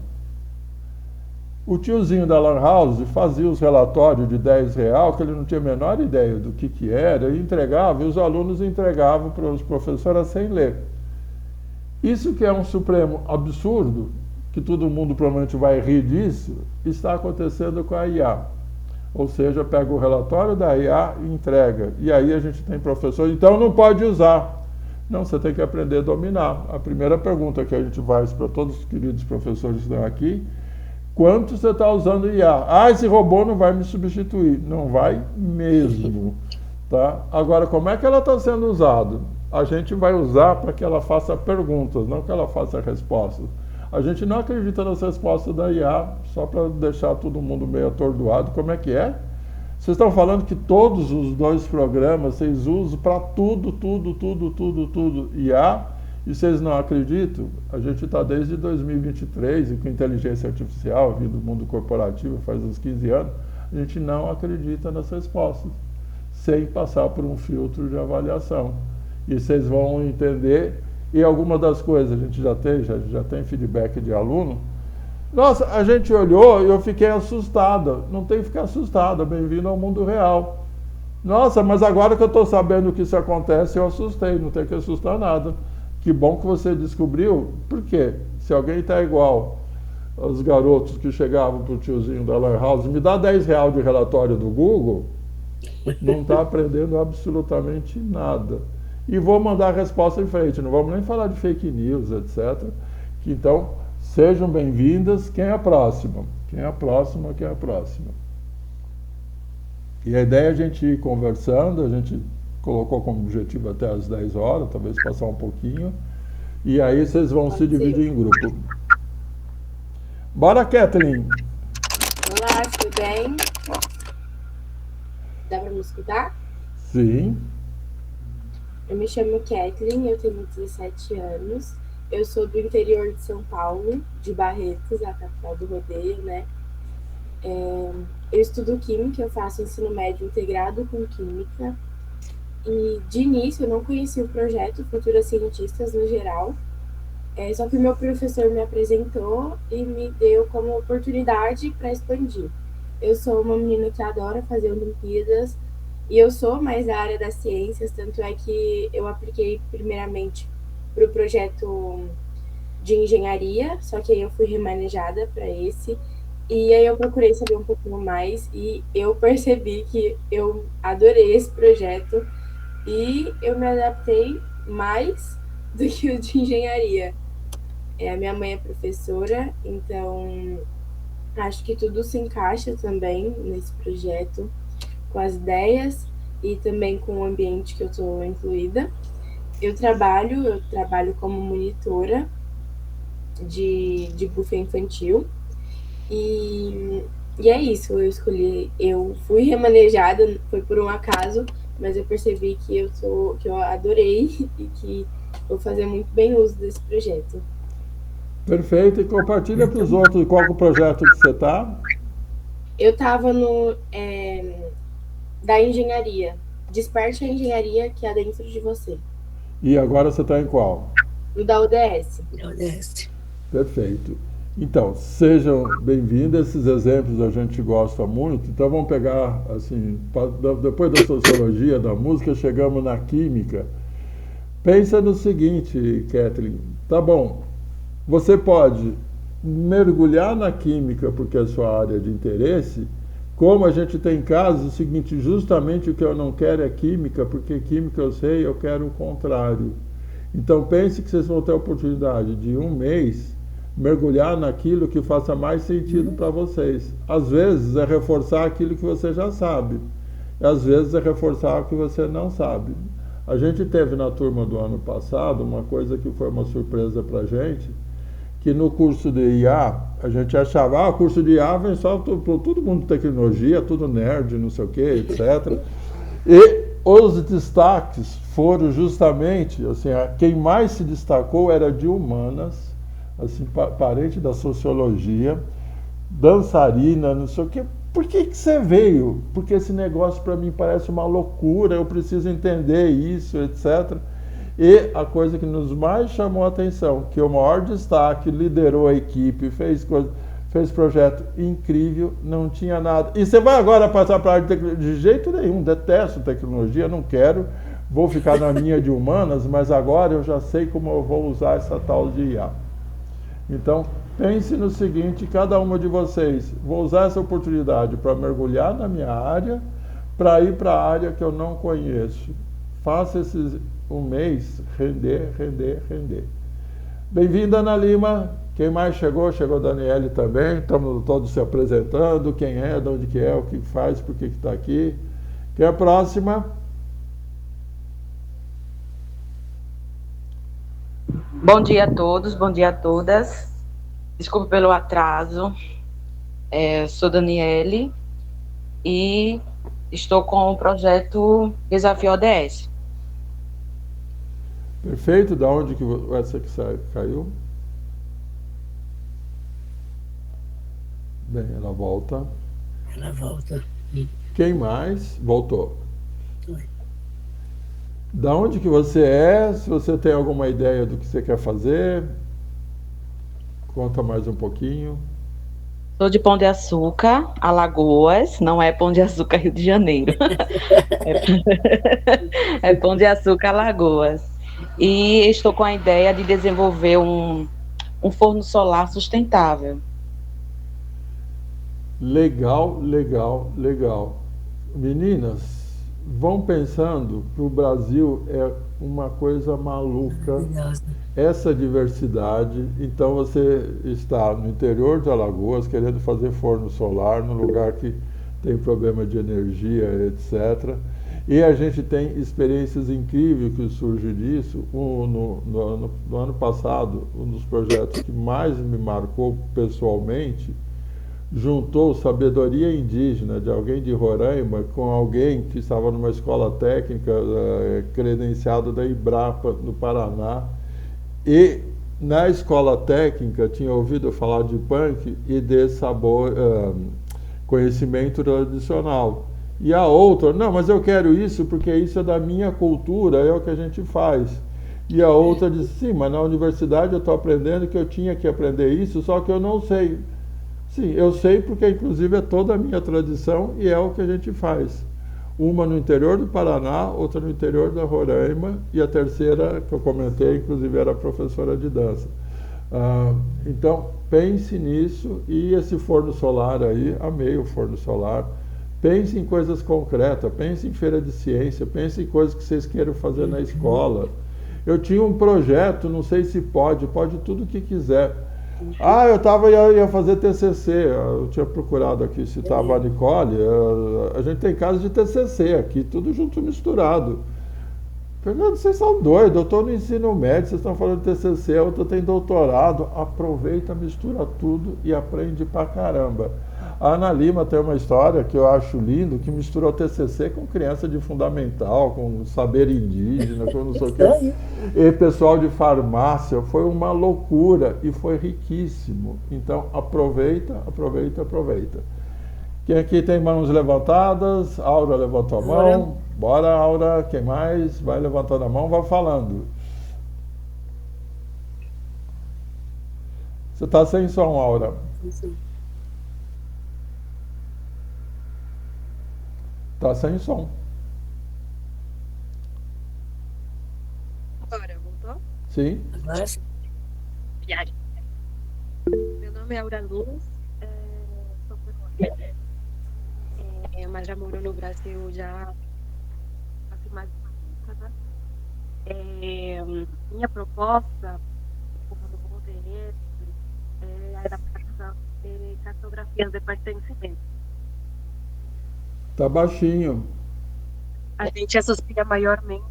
O tiozinho da Lan House fazia os relatórios de R$10, que ele não tinha a menor ideia do que era, e entregava, e os alunos entregavam para os professores sem ler. Isso que é um supremo absurdo, que todo mundo provavelmente vai rir disso, está acontecendo com a IA. Ou seja, pega o relatório da IA e entrega. E aí a gente tem professor, então não pode usar. Não, você tem que aprender a dominar. A primeira pergunta que a gente faz para todos os queridos professores que estão aqui: quanto você está usando IA? Ah, esse robô não vai me substituir. Não vai mesmo. Tá? Agora, como é que ela está sendo usada? A gente vai usar para que ela faça perguntas, não que ela faça respostas. A gente não acredita nas respostas da IA, só para deixar todo mundo meio atordoado. Como é que é? Vocês estão falando que todos os 2 programas vocês usam para tudo IA, e vocês não acreditam? A gente está desde 2023, e com inteligência artificial, vindo do mundo corporativo faz uns 15 anos, a gente não acredita nas respostas, sem passar por um filtro de avaliação. E vocês vão entender, e algumas das coisas a gente já tem feedback de aluno. Nossa, a gente olhou e eu fiquei assustada. Não tem que ficar assustada, bem-vindo ao mundo real. Nossa, mas agora que eu estou sabendo que isso acontece, eu assustei, não tem que assustar nada. Que bom que você descobriu. Por quê? Se alguém está igual aos garotos que chegavam para o tiozinho da Lan House, me dá R$10 de relatório do Google, não está aprendendo absolutamente nada. E vou mandar a resposta em frente, não vamos nem falar de fake news, etc. Então, sejam bem-vindas. Quem é a próxima? Quem é a próxima? Quem é a próxima? E a ideia é a gente ir conversando, a gente colocou como objetivo até às 10 horas, talvez passar um pouquinho, e aí vocês vão se dividir em grupo. Bora, Kathleen! Olá, tudo bem? Dá para me escutar? Sim. Eu me chamo Kathleen, eu tenho 17 anos. Eu sou do interior de São Paulo, de Barretos, a capital do rodeio, né? Eu estudo Química, eu faço ensino médio integrado com Química. E, de início, eu não conhecia o projeto Futuras Cientistas no geral. Só que o meu professor me apresentou e me deu como oportunidade para expandir. Eu sou uma menina que adora fazer Olimpíadas, e eu sou mais da área das ciências, tanto é que eu apliquei primeiramente para o projeto de engenharia, só que aí eu fui remanejada para esse, e aí eu procurei saber um pouquinho mais, e eu percebi que eu adorei esse projeto, e eu me adaptei mais do que o de engenharia. A minha mãe é professora, então acho que tudo se encaixa também nesse projeto, com as ideias e também com o ambiente que eu estou incluída. Eu trabalho como monitora de buffet infantil, e é isso, eu fui remanejada, foi por um acaso, mas eu percebi que eu adorei e que vou fazer muito bem uso desse projeto. Perfeito, e compartilha para os outros qual é o projeto que você está. Eu estava no da engenharia, Desperte a Engenharia que há dentro de você. E agora você está em qual? No da ODS. ODS. Perfeito. Então, sejam bem-vindos, esses exemplos a gente gosta muito, então vamos pegar, assim, depois da sociologia, da música, chegamos na química. Pensa no seguinte, Kathleen, tá bom, você pode mergulhar na química porque é a sua área de interesse, como a gente tem casos, o seguinte, justamente o que eu não quero é química, porque química eu sei, eu quero o contrário. Então pense que vocês vão ter a oportunidade de um mês mergulhar naquilo que faça mais sentido para vocês. Às vezes é reforçar aquilo que você já sabe, às vezes é reforçar o que você não sabe. A gente teve na turma do ano passado uma coisa que foi uma surpresa para a gente, que no curso de IA, a gente achava, o curso de IA vem só todo mundo de tecnologia, tudo nerd, não sei o que, etc. E os destaques foram justamente, assim, quem mais se destacou era de humanas, assim, parente da sociologia, dançarina, não sei o quê. Por que você veio? Porque esse negócio para mim parece uma loucura, eu preciso entender isso, etc. E a coisa que nos mais chamou a atenção, que o maior destaque, liderou a equipe, fez fez projeto incrível, não tinha nada. E você vai agora passar para a área de tecnologia? De jeito nenhum, detesto tecnologia, não quero, vou ficar na minha de humanas, mas agora eu já sei como eu vou usar essa tal de IA. Então, pense no seguinte, cada uma de vocês, vou usar essa oportunidade para mergulhar na minha área, para ir para a área que eu não conheço. Faça um mês render, render, render. Bem-vinda, Ana Lima. Quem mais chegou? Chegou a Daniele também. Estamos todos se apresentando. Quem é, de onde que é, o que faz, por que está aqui. Quem é a próxima? Bom dia a todos, bom dia a todas. Desculpe pelo atraso. Sou Daniele e estou com o projeto Desafio ODS. Perfeito. Da onde que essa que caiu? Bem, ela volta. Ela volta. Quem mais? Voltou. Oi. Da onde que você é? Se você tem alguma ideia do que você quer fazer, conta mais um pouquinho. Sou de Pão de Açúcar, Alagoas, não é Pão de Açúcar, Rio de Janeiro. É Pão de Açúcar, Alagoas. E estou com a ideia de desenvolver um forno solar sustentável. Legal, legal, legal. Meninas, vão pensando que o Brasil é uma coisa maluca, essa diversidade. Então você está no interior de Alagoas querendo fazer forno solar num lugar que tem problema de energia, etc. E a gente tem experiências incríveis que surgem disso. No ano passado, um dos projetos que mais me marcou pessoalmente juntou sabedoria indígena de alguém de Roraima com alguém que estava numa escola técnica credenciado da Embrapa, no Paraná. E na escola técnica tinha ouvido falar de punk e de conhecimento tradicional. E a outra, não, mas eu quero isso porque isso é da minha cultura, é o que a gente faz. E a outra disse, sim, mas na universidade eu estou aprendendo que eu tinha que aprender isso, só que eu não sei. Sim, eu sei porque inclusive é toda a minha tradição e é o que a gente faz. Uma no interior do Paraná, outra no interior da Roraima e a terceira que eu comentei, inclusive era professora de dança. Então, pense nisso e esse forno solar aí, amei o forno solar. Pense em coisas concretas, pense em feira de ciência, pense em coisas que vocês queiram fazer na escola. Eu tinha um projeto, não sei se pode tudo o que quiser. Eu ia fazer TCC, eu tinha procurado aqui se estava a Nicole, a gente tem casos de TCC aqui, tudo junto misturado. Fernando, vocês são doidos, eu estou no ensino médio, vocês estão falando de TCC, a outra tem doutorado, aproveita, mistura tudo e aprende pra caramba. A Ana Lima tem uma história que eu acho lindo, que misturou TCC com criança de fundamental, com saber indígena, com não sei o quê. E pessoal de farmácia, foi uma loucura e foi riquíssimo. Então, aproveita, aproveita, aproveita. Quem aqui tem mãos levantadas? Aura levantou a mão. Bora, Aura. Quem mais? Vai levantando a mão, vai falando. Você está sem som, Aura. Sim. Está sem som. Agora, voltou? Sim. Agora sim. Meu nome é Aura Luz, sou peruana, mas já moro no Brasil já há mais de uma década. Minha proposta, como no ODS, é a adaptação de cartografias de pertencimento. Está baixinho. A gente associa maiormente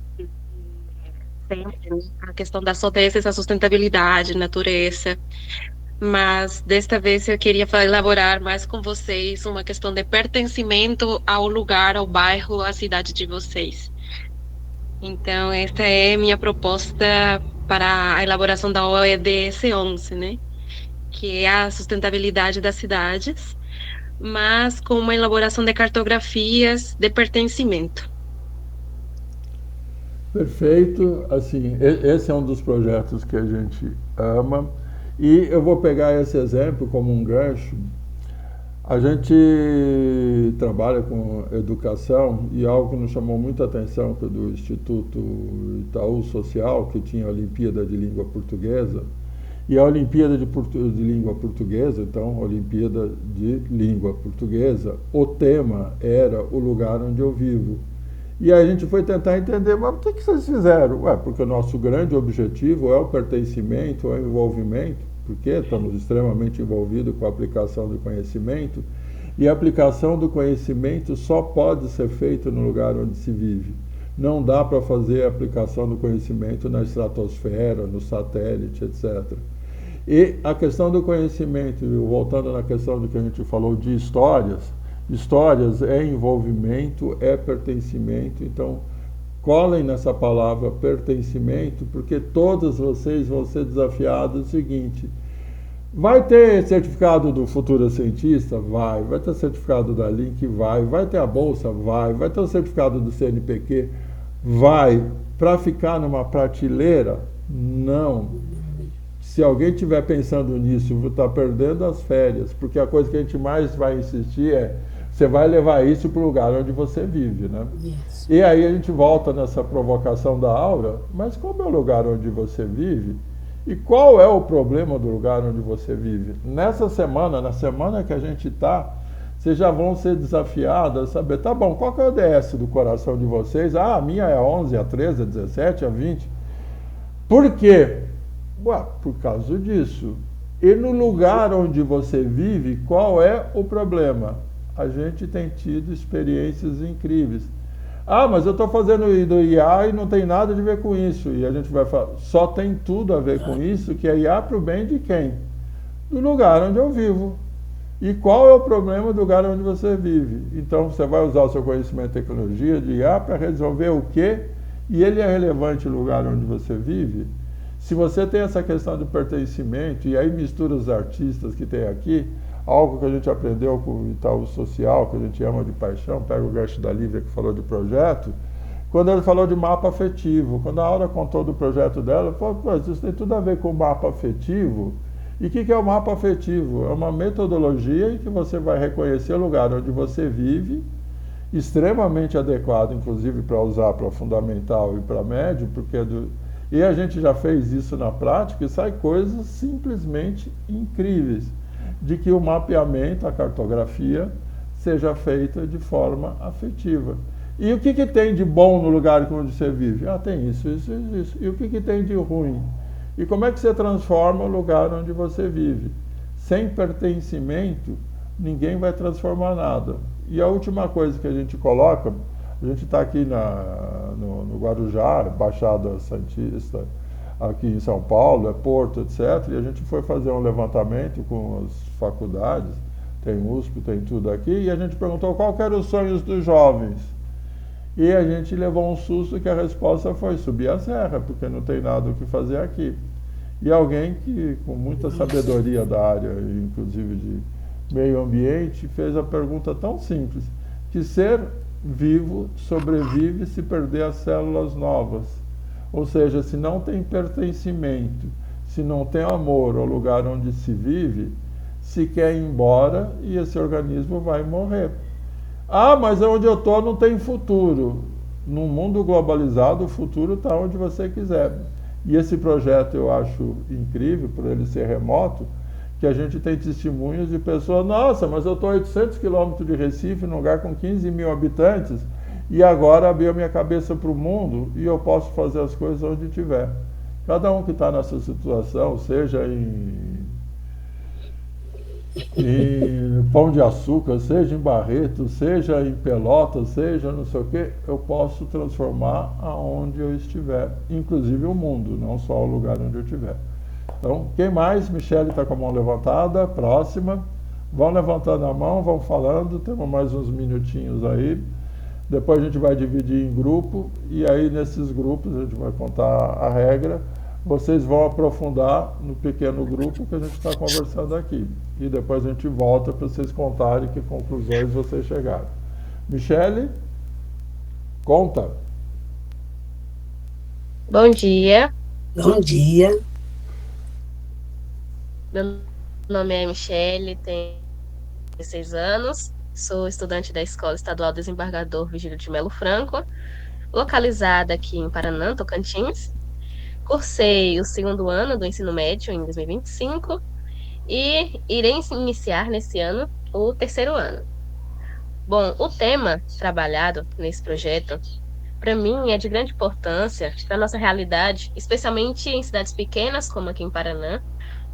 sempre a questão da ODS, a sustentabilidade, natureza, mas desta vez eu queria elaborar mais com vocês uma questão de pertencimento ao lugar, ao bairro, à cidade de vocês. Então, esta é minha proposta para a elaboração da ODS 11, né? Que é a sustentabilidade das cidades, mas com uma elaboração de cartografias de pertencimento. Perfeito. Assim, esse é um dos projetos que a gente ama E eu vou pegar esse exemplo como um gancho. A gente trabalha com educação e algo que nos chamou muita atenção foi do Instituto Itaú Social, que tinha a Olimpíada de Língua Portuguesa. E a Olimpíada de Língua Portuguesa, então, a Olimpíada de Língua Portuguesa, o tema era o lugar onde eu vivo. E aí a gente foi tentar entender, mas por que vocês fizeram? Ué, porque o nosso grande objetivo é o pertencimento, é o envolvimento, porque estamos extremamente envolvidos com a aplicação do conhecimento, e a aplicação do conhecimento só pode ser feita no lugar onde se vive. Não dá para fazer a aplicação do conhecimento na estratosfera, no satélite, etc. E a questão do conhecimento, voltando na questão do que a gente falou de histórias é envolvimento, é pertencimento, então colhem nessa palavra pertencimento, porque todos vocês vão ser desafiados o seguinte: vai ter certificado do Futura Cientista? Vai ter certificado da Link? Vai ter a Bolsa? Vai ter o certificado do CNPq? Para ficar numa prateleira? Não. Se alguém estiver pensando nisso, está perdendo as férias, porque a coisa que a gente mais vai insistir é: você vai levar isso para o lugar onde você vive, né? Isso. E aí a gente volta nessa provocação da Aura, mas como é o lugar onde você vive? E qual é o problema do lugar onde você vive? Nessa semana, na semana que a gente está, vocês já vão ser desafiados a saber, tá bom, qual que é o DS do coração de vocês? Ah, a minha é a 11, a 13, a 17, a 20. Por quê? Ué, por causa disso. E no lugar onde você vive, qual é o problema? A gente tem tido experiências incríveis. Ah, mas eu estou fazendo do IA e não tem nada a ver com isso. E a gente vai falar, só tem tudo a ver com isso, que é IA para o bem de quem? Do lugar onde eu vivo. E qual é o problema do lugar onde você vive? Então você vai usar o seu conhecimento de tecnologia, de IA, para resolver o quê? E ele é relevante no lugar onde você vive? Se você tem essa questão do pertencimento, e aí mistura os artistas que tem aqui, algo que a gente aprendeu com o Itaú Social, que a gente ama de paixão, pega o gancho da Lívia que falou de projeto, quando ele falou de mapa afetivo, quando a Aura contou do projeto dela, falou, pô, isso tem tudo a ver com o mapa afetivo. E o que é o mapa afetivo? É uma metodologia em que você vai reconhecer o lugar onde você vive, extremamente adequado, inclusive, para usar para fundamental e para médio, porque e a gente já fez isso na prática e sai coisas simplesmente incríveis, de que o mapeamento, a cartografia, seja feita de forma afetiva. E o que tem de bom no lugar onde você vive? Ah, tem isso. E o que tem de ruim? E como é que você transforma o lugar onde você vive? Sem pertencimento, ninguém vai transformar nada. E a última coisa que a gente coloca, a gente está aqui no Guarujá, Baixada Santista, aqui em São Paulo, é Porto, etc. E a gente foi fazer um levantamento com as faculdades, tem USP, tem tudo aqui, e a gente perguntou qual que eram os sonhos dos jovens. E a gente levou um susto que a resposta foi subir a serra, porque não tem nada o que fazer aqui. E alguém que, com muita sabedoria da área, inclusive de meio ambiente, fez a pergunta tão simples, que ser vivo sobrevive se perder as células novas. Ou seja, se não tem pertencimento, se não tem amor ao lugar onde se vive, se quer ir embora e esse organismo vai morrer. Ah, mas onde eu estou não tem futuro. No mundo globalizado, o futuro está onde você quiser. E esse projeto eu acho incrível, por ele ser remoto, que a gente tem testemunhos de pessoas, nossa, mas eu estou a 800 quilômetros de Recife, num lugar com 15 mil habitantes, e agora abriu minha cabeça para o mundo e eu posso fazer as coisas onde tiver. Cada um que está nessa situação, seja em Pão de Açúcar, seja em Barreto, seja em Pelotas, seja não sei o quê, eu posso transformar aonde eu estiver, inclusive o mundo, não só o lugar onde eu estiver. Então, quem mais? Michele está com a mão levantada, próxima. Vão levantando a mão, vão falando, temos mais uns minutinhos aí. Depois a gente vai dividir em grupo, e aí nesses grupos a gente vai contar a regra. Vocês vão aprofundar no pequeno grupo que a gente está conversando aqui. E depois a gente volta para vocês contarem que conclusões vocês chegaram. Michele, conta. Bom dia. Bom dia. Meu nome é Michele, tenho 16 anos, sou estudante da Escola Estadual Desembargador Vigílio de Melo Franco, localizada aqui em Paraná, Tocantins. Cursei o segundo ano do ensino médio em 2025 e irei iniciar nesse ano o terceiro ano. Bom, o tema trabalhado nesse projeto, para mim, é de grande importância para a nossa realidade, especialmente em cidades pequenas, como aqui em Paraná,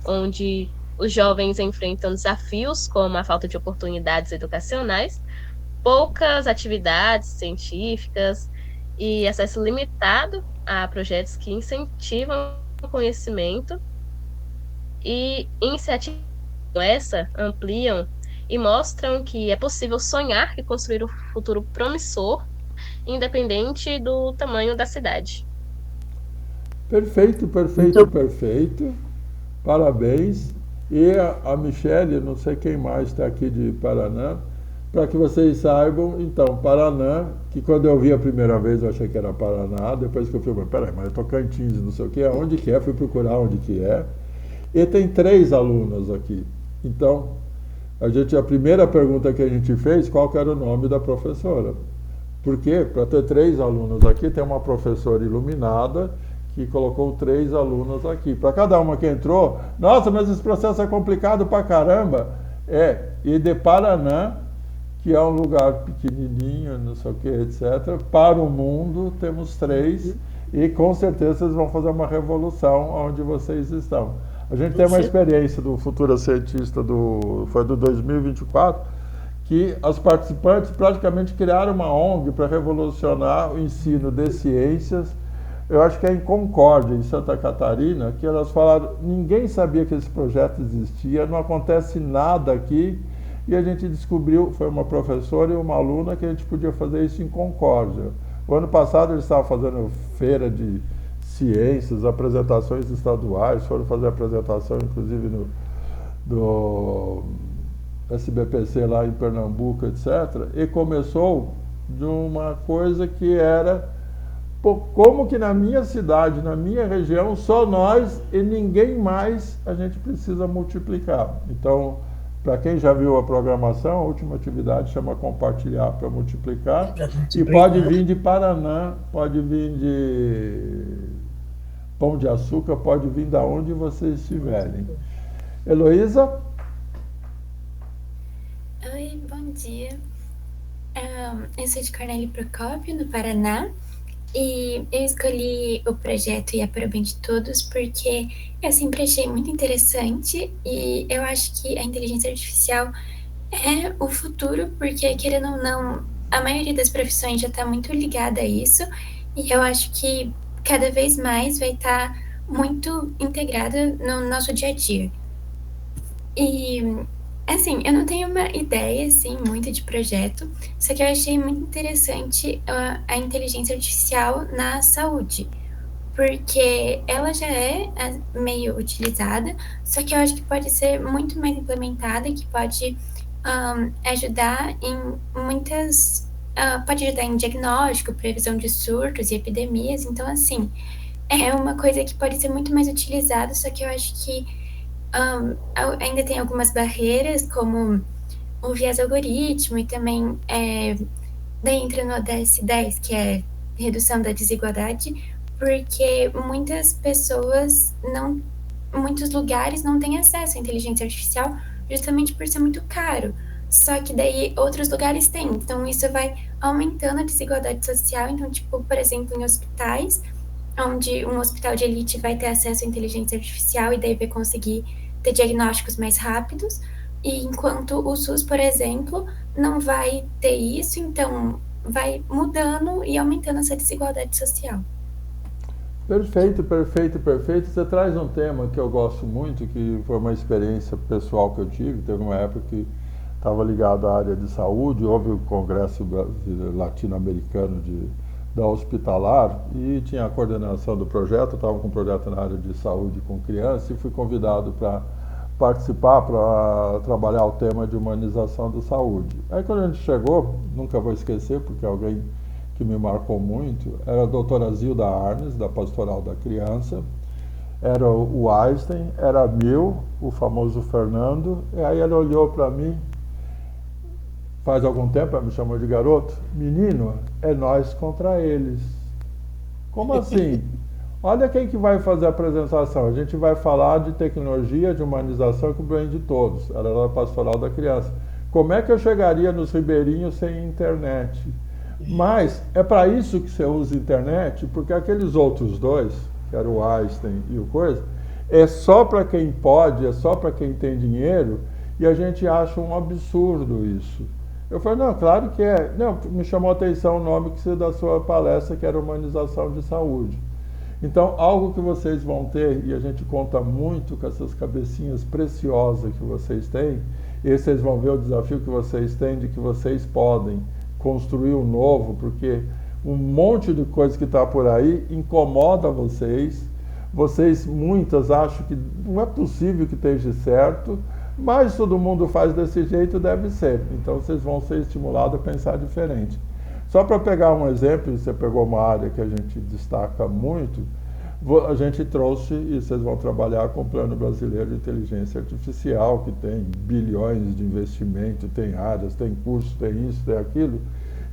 onde os jovens enfrentam desafios como a falta de oportunidades educacionais, poucas atividades científicas e acesso limitado a projetos que incentivam o conhecimento, e iniciativas como essa ampliam e mostram que é possível sonhar e construir um futuro promissor, independente do tamanho da cidade. Perfeito, perfeito, Então, perfeito. Parabéns. E a Michele, não sei quem mais está aqui de Paraná, para que vocês saibam, então, Paraná, que quando eu vi a primeira vez eu achei que era Paraná, depois que eu fui, peraí, mas é Tocantins, não sei o que, onde que é, fui procurar onde que é. E tem 3 alunas aqui. Então, a primeira pergunta que a gente fez, qual que era o nome da professora? Porque, para ter 3 alunos aqui, tem uma professora iluminada que colocou 3 alunos aqui. Para cada uma que entrou, nossa, mas esse processo é complicado pra caramba. E de Paraná, que é um lugar pequenininho, não sei o que, etc., para o mundo temos 3, e com certeza vocês vão fazer uma revolução onde vocês estão. A gente tem uma experiência do Futura Cientista, foi do 2024, que as participantes praticamente criaram uma ONG para revolucionar o ensino de ciências. Eu acho que é em Concórdia, em Santa Catarina, que elas falaram, ninguém sabia que esse projeto existia, não acontece nada aqui, e a gente descobriu, foi uma professora e uma aluna, que a gente podia fazer isso em Concórdia. O ano passado eles estavam fazendo feira de ciências, apresentações estaduais, foram fazer apresentação inclusive do SBPC lá em Pernambuco, etc. E começou de uma coisa que era, como que na minha cidade, na minha região, só nós e ninguém mais, a gente precisa multiplicar. Então, para quem já viu a programação, a última atividade chama Compartilhar para Multiplicar. E pode vir de Paraná, pode vir de Pão de Açúcar, pode vir de onde vocês estiverem. Heloísa? Oi, bom dia. Eu sou de Cornélio Procópio, no Paraná, e eu escolhi o projeto E para o Bem de Todos porque eu sempre achei muito interessante e eu acho que a inteligência artificial é o futuro, porque, querendo ou não, a maioria das profissões já está muito ligada a isso, e eu acho que cada vez mais vai estar muito integrada no nosso dia a dia. E, assim, eu não tenho uma ideia, assim, muito de projeto, só que eu achei muito interessante a inteligência artificial na saúde, porque ela já é meio utilizada, só que eu acho que pode ser muito mais implementada, que pode ajudar em muitas... pode ajudar em diagnóstico, previsão de surtos e epidemias, então, assim, é uma coisa que pode ser muito mais utilizada, só que eu acho que ainda tem algumas barreiras, como o viés algoritmo, e também daí entra no ODS10, que é redução da desigualdade, porque muitas pessoas muitos lugares não têm acesso à inteligência artificial justamente por ser muito caro. Só que daí outros lugares têm, então isso vai aumentando a desigualdade social. Então, tipo, por exemplo, em hospitais, onde um hospital de elite vai ter acesso à inteligência artificial e daí vai conseguir ter diagnósticos mais rápidos, e enquanto o SUS, por exemplo, não vai ter isso, então vai mudando e aumentando essa desigualdade social. Perfeito, perfeito, perfeito. Você traz um tema que eu gosto muito, que foi uma experiência pessoal que eu tive. Teve uma época que estava ligado à área de saúde, houve o Congresso Latino-Americano da Hospitalar, e tinha a coordenação do projeto, estava com um projeto na área de saúde com criança, e fui convidado para participar, para trabalhar o tema de humanização da saúde. Aí quando a gente chegou, nunca vou esquecer, porque alguém que me marcou muito, era a doutora Zilda Arnes, da Pastoral da Criança, era o Einstein, era Bill, o famoso Fernando, e aí ele olhou para mim, faz algum tempo, ela me chamou de garoto, menino, é nós contra eles. Como assim? Olha quem que vai fazer a apresentação. A gente vai falar de tecnologia, de humanização que o bem de todos. Ela era a pastoral da criança. Como é que eu chegaria nos ribeirinhos sem internet? Mas é para isso que você usa internet, porque aqueles outros dois, que era o Einstein e o coisa, é só para quem pode, é só para quem tem dinheiro, e a gente acha um absurdo isso. Eu falei, não, claro que é. Não, me chamou a atenção o nome que você da sua palestra, que era humanização de saúde. Então, algo que vocês vão ter, e a gente conta muito com essas cabecinhas preciosas que vocês têm, e vocês vão ver o desafio que vocês têm de que vocês podem construir o novo, porque um monte de coisa que está por aí incomoda vocês. Vocês, muitas, acham que não é possível que esteja certo, mas todo mundo faz desse jeito, deve ser. Então, vocês vão ser estimulados a pensar diferente. Só para pegar um exemplo, você pegou uma área que a gente destaca muito, a gente trouxe, e vocês vão trabalhar com o Plano Brasileiro de Inteligência Artificial, que tem bilhões de investimento, tem áreas, tem curso, tem isso, tem aquilo.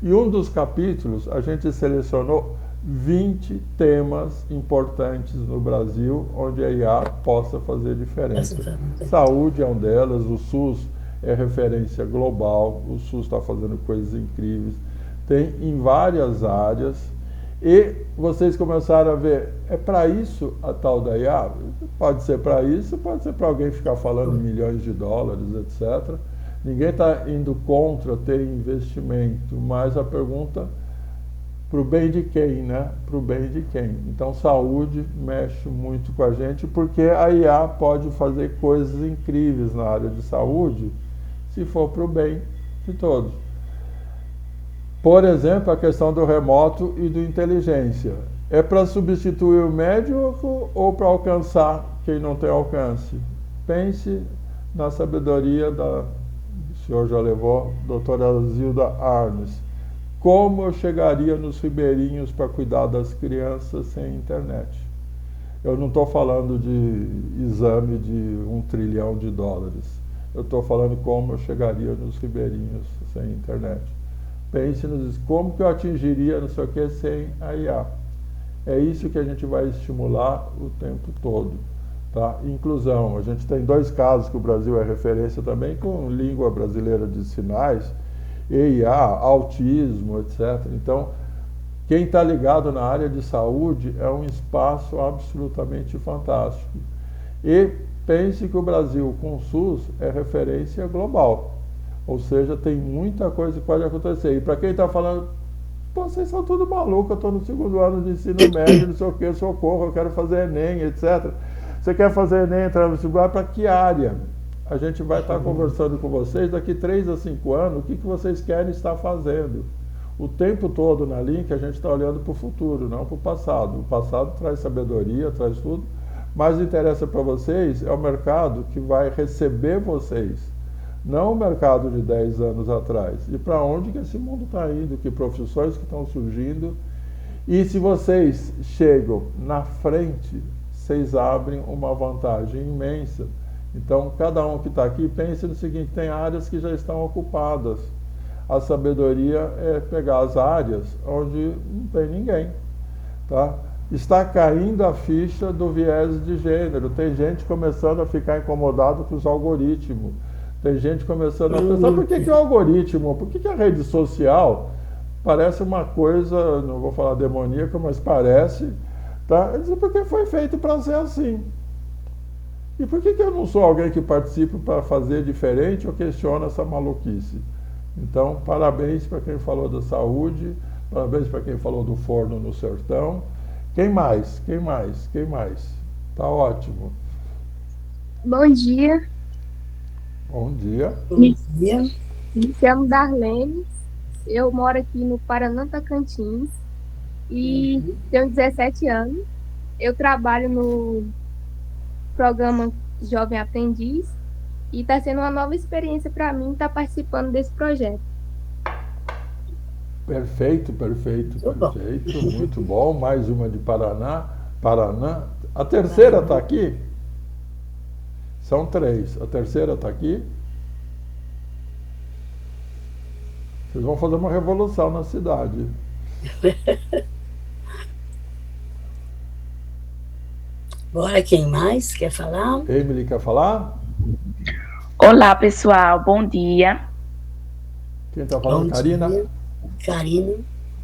E um dos capítulos, a gente selecionou 20 temas importantes no Brasil, onde a IA possa fazer diferença. Saúde é um delas, o SUS é referência global, o SUS está fazendo coisas incríveis. Tem em várias áreas, e vocês começaram a ver, é para isso a tal da IA? Pode ser para isso, pode ser para alguém ficar falando em milhões de dólares, etc. Ninguém está indo contra ter investimento, mas a pergunta, para o bem de quem, né? Para o bem de quem? Então, saúde mexe muito com a gente, porque a IA pode fazer coisas incríveis na área de saúde, se for para o bem de todos. Por exemplo, a questão do remoto e do inteligência. É para substituir o médico ou para alcançar quem não tem alcance? Pense na sabedoria o senhor já levou, doutora Zilda Arnes. Como eu chegaria nos ribeirinhos para cuidar das crianças sem internet? Eu não estou falando de exame de $1 trilhão. Eu estou falando como eu chegaria nos ribeirinhos sem internet. Pense nos como que eu atingiria não sei o que sem a IA. É isso que a gente vai estimular o tempo todo. Tá? Inclusão. A gente tem 2 casos que o Brasil é referência também, com língua brasileira de sinais, EIA, autismo, etc. Então, quem está ligado na área de saúde é um espaço absolutamente fantástico. E pense que o Brasil, com o SUS, é referência global. Ou seja, tem muita coisa que pode acontecer. E para quem está falando, pô, vocês são tudo maluco, eu estou no 2º ano de ensino médio, não sei o que, socorro, eu quero fazer Enem, etc. Você quer fazer Enem, entrar no vestibular, para que área? A gente vai estar conversando com vocês daqui 3 a 5 anos, o que vocês querem estar fazendo. O tempo todo na Link a gente está olhando para o futuro, não para o passado. O passado traz sabedoria, traz tudo, mas o que interessa para vocês é o mercado que vai receber vocês, não o mercado de 10 anos atrás. E para onde que esse mundo está indo, que profissões que estão surgindo. E se vocês chegam na frente, vocês abrem uma vantagem imensa. Então, cada um que está aqui, pense no seguinte, tem áreas que já estão ocupadas. A sabedoria é pegar as áreas onde não tem ninguém. Tá? Está caindo a ficha do viés de gênero. Tem gente começando a ficar incomodado com os algoritmos. Tem gente começando a pensar, por que o algoritmo, por que a rede social parece uma coisa, não vou falar demoníaca, mas parece, tá? Porque foi feito para ser assim. E por que eu não sou alguém que participe para fazer diferente ou questiona essa maluquice? Então, parabéns para quem falou da saúde, parabéns para quem falou do forno no sertão. Quem mais? Quem mais? Quem mais? Tá ótimo. Bom dia. Bom dia. Bom dia. Me chamo Darlene, eu moro aqui no Paraná, Tocantins, e tenho 17 anos. Eu trabalho no programa Jovem Aprendiz e está sendo uma nova experiência para mim estar participando desse projeto. Perfeito, perfeito, perfeito. Muito bom. Mais uma de Paraná. Paraná. A terceira está aqui? São 3. A terceira está aqui? Vocês vão fazer uma revolução na cidade. Bora, quem mais quer falar? Emily quer falar? Olá, pessoal. Bom dia. Quem está falando? Bom Karina? dia. Karina.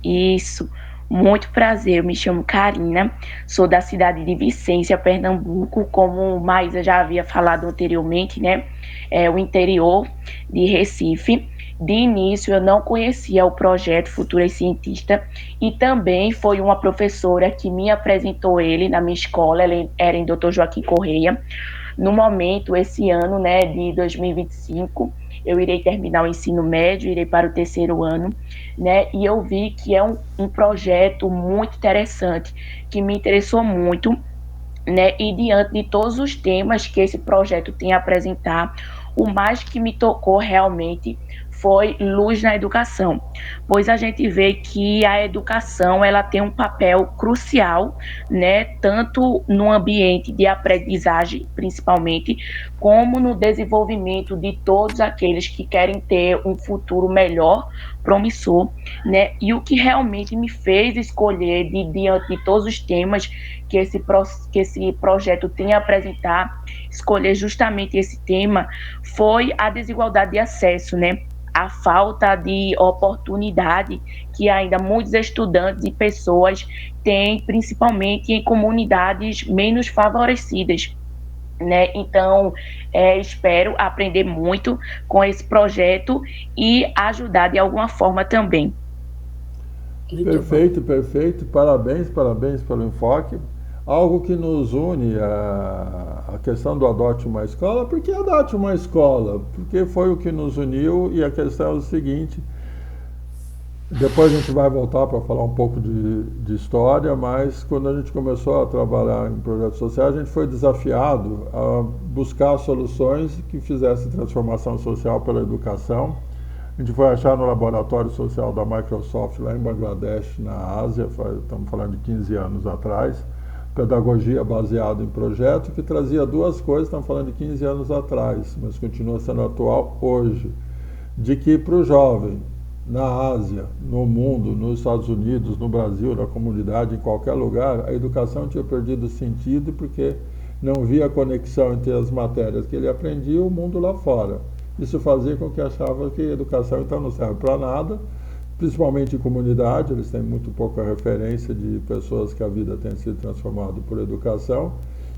Isso. Muito prazer. Eu me chamo Karina. Sou da cidade de Vicência, Pernambuco. Como Maísa já havia falado anteriormente, né? É o interior de Recife. De início, eu não conhecia o projeto Futuras Cientistas e também foi uma professora que me apresentou ele na minha escola, ela era em Dr. Joaquim Correia. No momento, esse ano, né, de 2025, eu irei terminar o ensino médio, irei para o 3º ano, né, e eu vi que é um projeto muito interessante, que me interessou muito, né, e diante de todos os temas que esse projeto tem a apresentar, o mais que me tocou realmente foi luz na educação, pois a gente vê que a educação ela tem um papel crucial, né, tanto no ambiente de aprendizagem, principalmente, como no desenvolvimento de todos aqueles que querem ter um futuro melhor, promissor, né, e o que realmente me fez escolher, diante de todos os temas que esse projeto tem a apresentar, escolher justamente esse tema, foi a desigualdade de acesso, né, a falta de oportunidade que ainda muitos estudantes e pessoas têm, principalmente em comunidades menos favorecidas, né? Então, espero aprender muito com esse projeto e ajudar de alguma forma também. Perfeito, perfeito. Parabéns, parabéns pelo enfoque. Algo que nos une a questão do Adote uma Escola, porque adote uma escola, porque foi o que nos uniu, e a questão é o seguinte, depois a gente vai voltar para falar um pouco de história, mas quando a gente começou a trabalhar em projetos sociais, a gente foi desafiado a buscar soluções que fizessem transformação social pela educação. A gente foi achar no laboratório social da Microsoft, lá em Bangladesh, na Ásia, estamos falando de 15 anos atrás, pedagogia baseada em projeto, que trazia duas coisas, estamos falando de 15 anos atrás, mas continua sendo atual hoje, de que para o jovem, na Ásia, no mundo, nos Estados Unidos, no Brasil, na comunidade, em qualquer lugar, a educação tinha perdido sentido porque não via conexão entre as matérias que ele aprendia e o mundo lá fora. Isso fazia com que achava que a educação então não serve para nada, principalmente em comunidade, eles têm muito pouca referência de pessoas que a vida tem sido transformada por educação.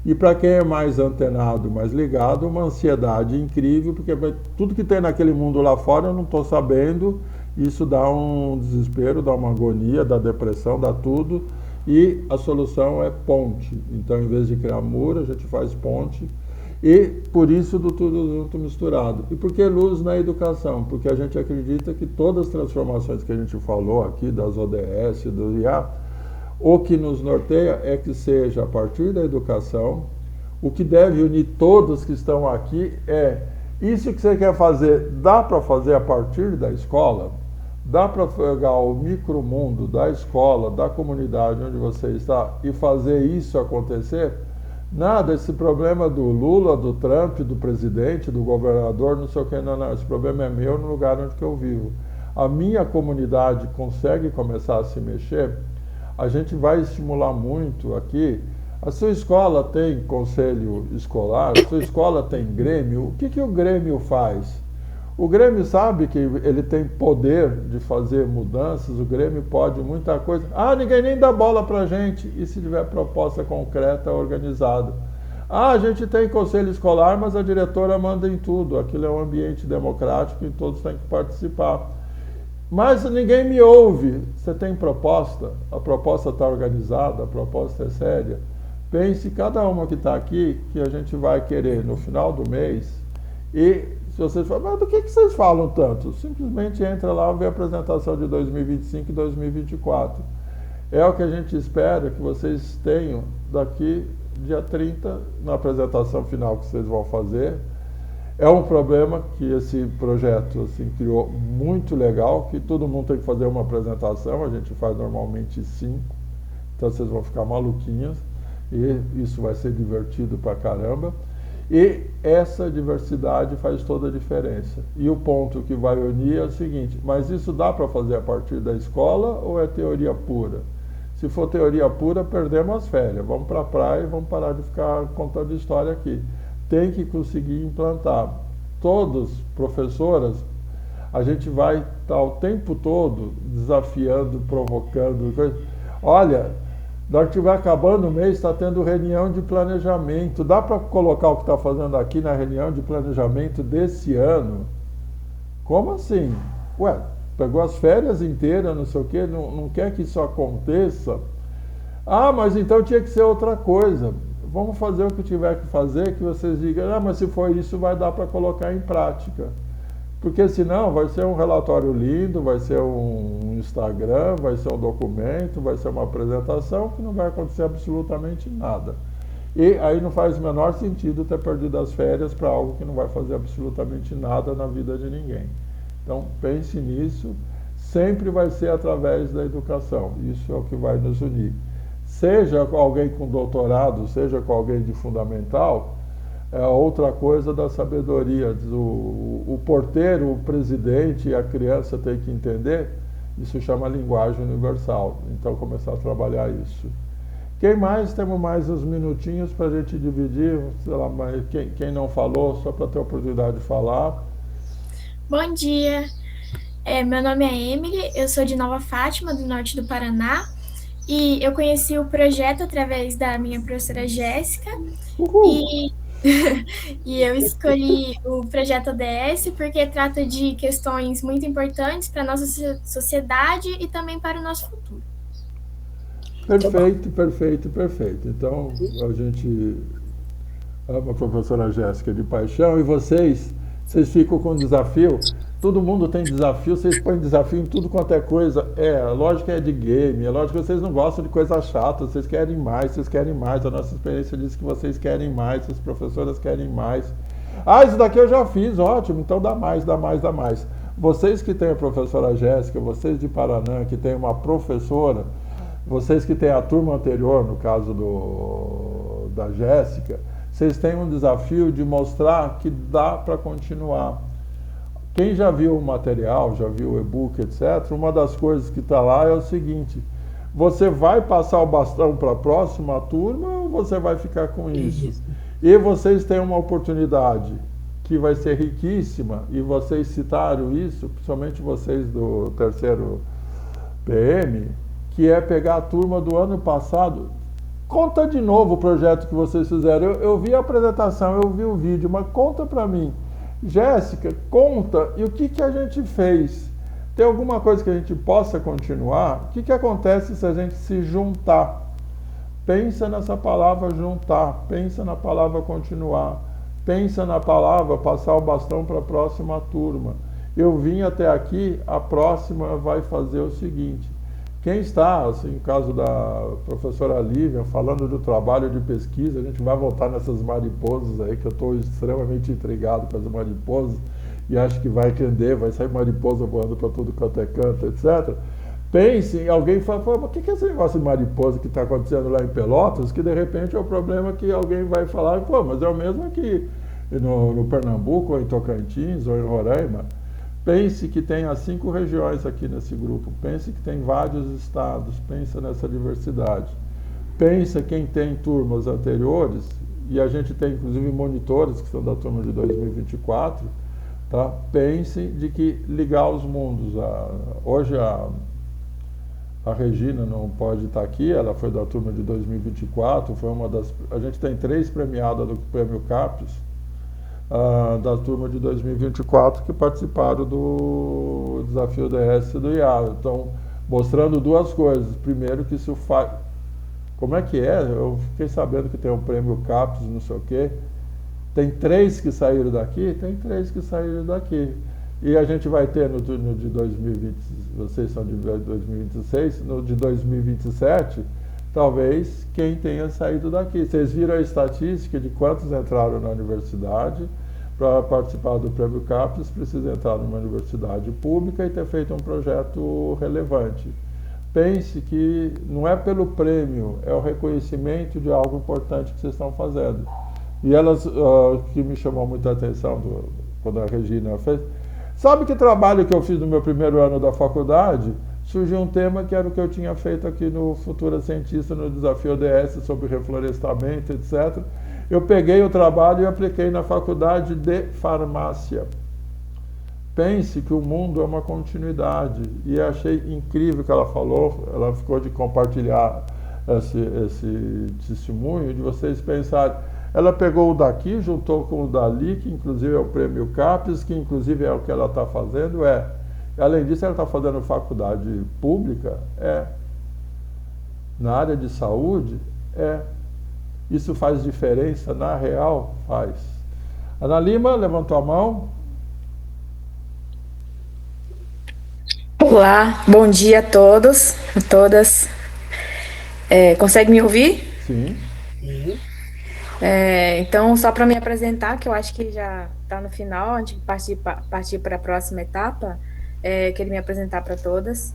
E para quem é mais antenado, mais ligado, uma ansiedade incrível, porque tudo que tem naquele mundo lá fora eu não estou sabendo, isso dá um desespero, dá uma agonia, dá depressão, dá tudo, e a solução é ponte. Então, em vez de criar muro, a gente faz ponte, e por isso do tudo junto misturado. E por que luz na educação? Porque a gente acredita que todas as transformações que a gente falou aqui, das ODS, do IA, o que nos norteia é que seja a partir da educação. O que deve unir todos que estão aqui é isso que você quer fazer, dá para fazer a partir da escola? Dá para pegar o micromundo da escola, da comunidade onde você está e fazer isso acontecer? Nada, esse problema do Lula, do Trump, do presidente, do governador, não sei o que, não, esse problema é meu no lugar onde que eu vivo. A minha comunidade consegue começar a se mexer, a gente vai estimular muito aqui. A sua escola tem conselho escolar, a sua escola tem grêmio, o que o grêmio faz? O Grêmio sabe que ele tem poder de fazer mudanças, o Grêmio pode muita coisa. Ah, ninguém nem dá bola pra gente, e se tiver proposta concreta, organizada? Ah, a gente tem conselho escolar, mas a diretora manda em tudo, aquilo é um ambiente democrático e todos têm que participar. Mas ninguém me ouve. Você tem proposta? A proposta está organizada, a proposta é séria. Pense, cada uma que está aqui, que a gente vai querer no final do mês, e se vocês falam, mas do que vocês falam tanto? Simplesmente entra lá e vê a apresentação de 2025 e 2024. É o que a gente espera que vocês tenham daqui dia 30, na apresentação final que vocês vão fazer. É um problema que esse projeto assim, criou muito legal, que todo mundo tem que fazer uma apresentação, a gente faz normalmente 5, então vocês vão ficar maluquinhos. e isso vai ser divertido pra caramba. E essa diversidade faz toda a diferença. E o ponto que vai unir é o seguinte: mas isso dá para fazer a partir da escola ou é teoria pura? Se for teoria pura, perdemos as férias. Vamos para a praia e vamos parar de ficar contando história aqui. Tem que conseguir implantar. Todos, professoras, a gente vai estar o tempo todo desafiando, provocando. Olha, na hora que vai acabando o mês, está tendo reunião de planejamento. Dá para colocar o que está fazendo aqui na reunião de planejamento desse ano? Como assim? Ué, pegou as férias inteiras, não sei o quê, não quer que isso aconteça? Ah, mas então tinha que ser outra coisa. Vamos fazer o que tiver que fazer, que vocês digam, ah, mas se for isso, vai dar para colocar em prática. Porque senão vai ser um relatório lindo, vai ser um Instagram, vai ser um documento, vai ser uma apresentação que não vai acontecer absolutamente nada. E aí não faz o menor sentido ter perdido as férias para algo que não vai fazer absolutamente nada na vida de ninguém. Então pense nisso, sempre vai ser através da educação, isso é o que vai nos unir. Seja com alguém com doutorado, seja com alguém de fundamental, é outra coisa da sabedoria. O porteiro, o presidente e a criança têm que entender, isso chama linguagem universal. Então, começar a trabalhar isso. Quem mais? Temos mais uns minutinhos para a gente dividir. Sei lá, mas quem não falou, só para ter a oportunidade de falar. Bom dia, meu nome é Emily, eu sou de Nova Fátima, do norte do Paraná. E eu conheci o projeto através da minha professora Jéssica. E e eu escolhi o projeto ODS porque trata de questões muito importantes para a nossa sociedade e também para o nosso futuro. Perfeito, perfeito, perfeito. Então, a gente ama a professora Jéssica de paixão. E vocês ficam com desafio. Todo mundo tem desafio, vocês põem desafio em tudo quanto é coisa. A lógica é de game, é lógico que vocês não gostam de coisa chata, vocês querem mais, A nossa experiência diz que vocês querem mais, as professoras querem mais. Ah, isso daqui eu já fiz, ótimo, então dá mais. Vocês que têm a professora Jéssica, vocês de Paraná, que têm uma professora, vocês que têm a turma anterior, no caso da Jéssica, vocês têm um desafio de mostrar que dá para continuar. Quem já viu o material, já viu o e-book, etc., uma das coisas que está lá é o seguinte: você vai passar o bastão para a próxima turma ou você vai ficar com isso? E vocês têm uma oportunidade que vai ser riquíssima, e vocês citaram isso, principalmente vocês do terceiro PM, que é pegar a turma do ano passado. Conta de novo o projeto que vocês fizeram. Eu vi a apresentação, eu vi o vídeo, mas conta para mim. Jéssica, conta, e o que a gente fez? Tem alguma coisa que a gente possa continuar? O que acontece se a gente se juntar? Pensa nessa palavra juntar, pensa na palavra continuar, pensa na palavra passar o bastão para a próxima turma. Eu vim até aqui, a próxima vai fazer o seguinte. Quem está, assim, no caso da professora Lívia, falando do trabalho de pesquisa, a gente vai voltar nessas mariposas aí, que eu estou extremamente intrigado com as mariposas, e acho que vai render, vai sair mariposa voando para tudo quanto é canto, etc. Pense em alguém fala, mas o que é esse negócio de mariposa que está acontecendo lá em Pelotas, que de repente é o problema que alguém vai falar, pô, mas é o mesmo aqui no Pernambuco, ou em Tocantins, ou em Roraima. Pense que tem as 5 regiões aqui nesse grupo, pense que tem vários estados, pensa nessa diversidade. Pensa quem tem turmas anteriores, e a gente tem inclusive monitores que são da turma de 2024, tá? Pense de que ligar os mundos. Hoje a Regina não pode estar aqui, ela foi da turma de 2024, foi uma das... A gente tem 3 premiadas do Prêmio CAPES, da turma de 2024 que participaram do desafio DS do IA. Então, mostrando 2 coisas. Primeiro, que isso faz... Como é que é? Eu fiquei sabendo que tem um prêmio CAPES, não sei o quê. Tem 3 que saíram daqui? Tem 3 que saíram daqui. E a gente vai ter no de 2020, vocês são de 2026, no de 2027, talvez quem tenha saído daqui. Vocês viram a estatística de quantos entraram na universidade. Para participar do Prêmio CAPES, precisa entrar numa universidade pública e ter feito um projeto relevante. pense que não é pelo prêmio, é o reconhecimento de algo importante que vocês estão fazendo. E elas, que me chamou muita atenção quando a Regina fez, sabe que trabalho que eu fiz no meu primeiro ano da faculdade? Surgiu um tema que era o que eu tinha feito aqui no Futura Cientista, no Desafio ODS, sobre reflorestamento, etc. Eu peguei o trabalho e apliquei na faculdade de farmácia. Pense que o mundo é uma continuidade. E achei incrível o que ela falou, ela ficou de compartilhar esse testemunho, de vocês pensarem. Ela pegou o daqui, juntou com o dali, que inclusive é o prêmio CAPES, que inclusive é o que ela está fazendo, além disso, ela está fazendo faculdade pública, na área de saúde, isso faz diferença, na real, faz. Ana Lima, levantou a mão. Olá, bom dia a todos, a todas. Consegue me ouvir? Sim. Então, só para me apresentar, que eu acho que já está no final, antes de partir para a próxima etapa, queria me apresentar para todas.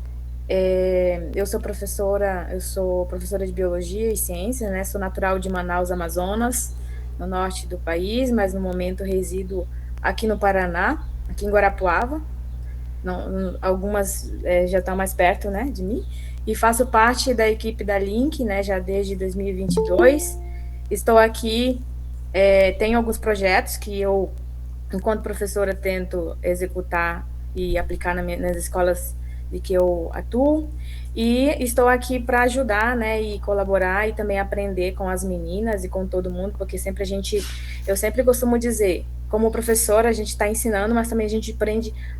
Eu sou professora de Biologia e Ciências, né? Sou natural de Manaus, Amazonas, no norte do país, mas no momento resido aqui no Paraná, aqui em Guarapuava. Algumas já estão mais perto, né, de mim, e faço parte da equipe da Link, né, já desde 2022. Estou aqui, tenho alguns projetos que eu, enquanto professora, tento executar e aplicar nas escolas de que eu atuo, e estou aqui para ajudar, né, e colaborar e também aprender com as meninas e com todo mundo, porque eu sempre costumo dizer, como professora, a gente está ensinando, mas também a gente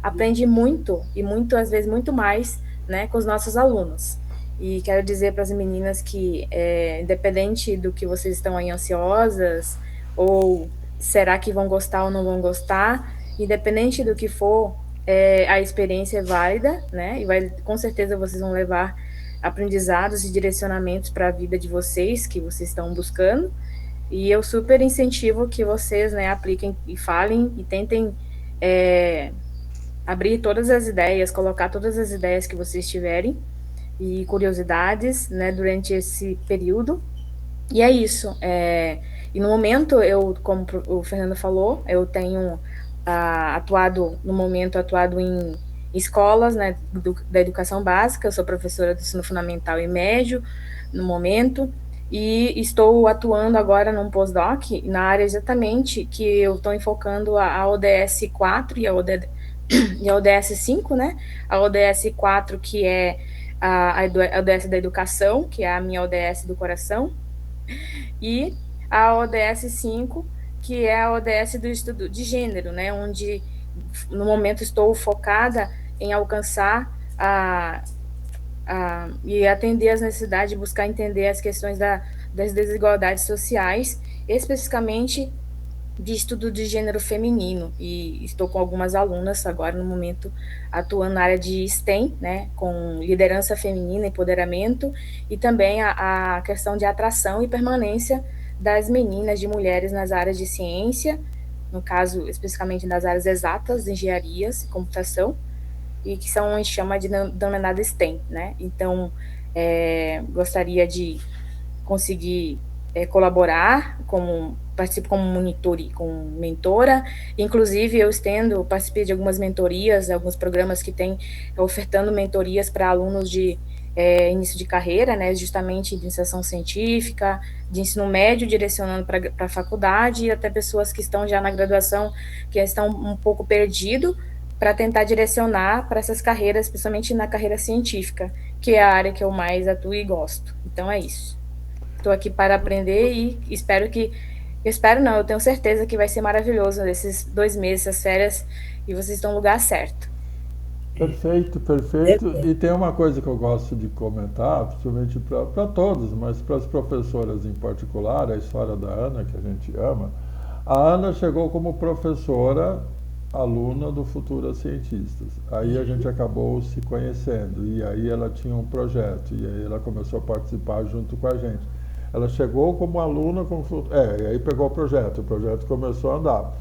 aprende muito, e às vezes muito mais, né, com os nossos alunos. E quero dizer para as meninas que, independente do que vocês estão aí ansiosas, ou será que vão gostar ou não vão gostar, independente do que for, a experiência é válida, né, e com certeza vocês vão levar aprendizados e direcionamentos para a vida de vocês, que vocês estão buscando. E eu super incentivo que vocês, né, apliquem e falem e tentem abrir todas as ideias, colocar todas as ideias que vocês tiverem e curiosidades, né, durante esse período. E é isso. E no momento, como o Fernando falou, eu tenho atuado em escolas, né, da educação básica. Eu sou professora do ensino fundamental e médio no momento. E estou atuando agora num pós-doc na área exatamente que eu estou enfocando a ODS 4 e a ODS 5, né? A ODS 4, que é a ODS da educação, que é a minha ODS do coração, e a ODS 5, que é a ODS do estudo de gênero, né? Onde, no momento, estou focada em alcançar e atender as necessidades, buscar entender as questões das desigualdades sociais, especificamente de estudo de gênero feminino, e estou com algumas alunas agora, no momento, atuando na área de STEM, né, com liderança feminina, empoderamento, e também a questão de atração e permanência das meninas, de mulheres nas áreas de ciência, no caso, especificamente nas áreas exatas, engenharias e computação, e que a gente chama de denominada STEM, né? Então, gostaria de conseguir colaborar, participo como monitor e como mentora. Inclusive, participei de algumas mentorias, alguns programas que têm ofertando mentorias para alunos de início de carreira, né? Justamente de iniciação científica, de ensino médio, direcionando para a faculdade, e até pessoas que estão já na graduação, que estão um pouco perdidos, para tentar direcionar para essas carreiras, principalmente na carreira científica, que é a área que eu mais atuo e gosto. Então é isso. Estou aqui para aprender e eu tenho certeza que vai ser maravilhoso esses 2 meses, essas férias, e vocês estão no lugar certo. Perfeito, perfeito. E tem uma coisa que eu gosto de comentar, principalmente para todos, mas para as professoras em particular, a história da Ana, que a gente ama. A Ana chegou como professora aluna do Futura Cientistas. Aí a gente acabou se conhecendo, e aí ela tinha um projeto, e aí ela começou a participar junto com a gente. Ela chegou como aluna, e aí pegou o projeto começou a andar.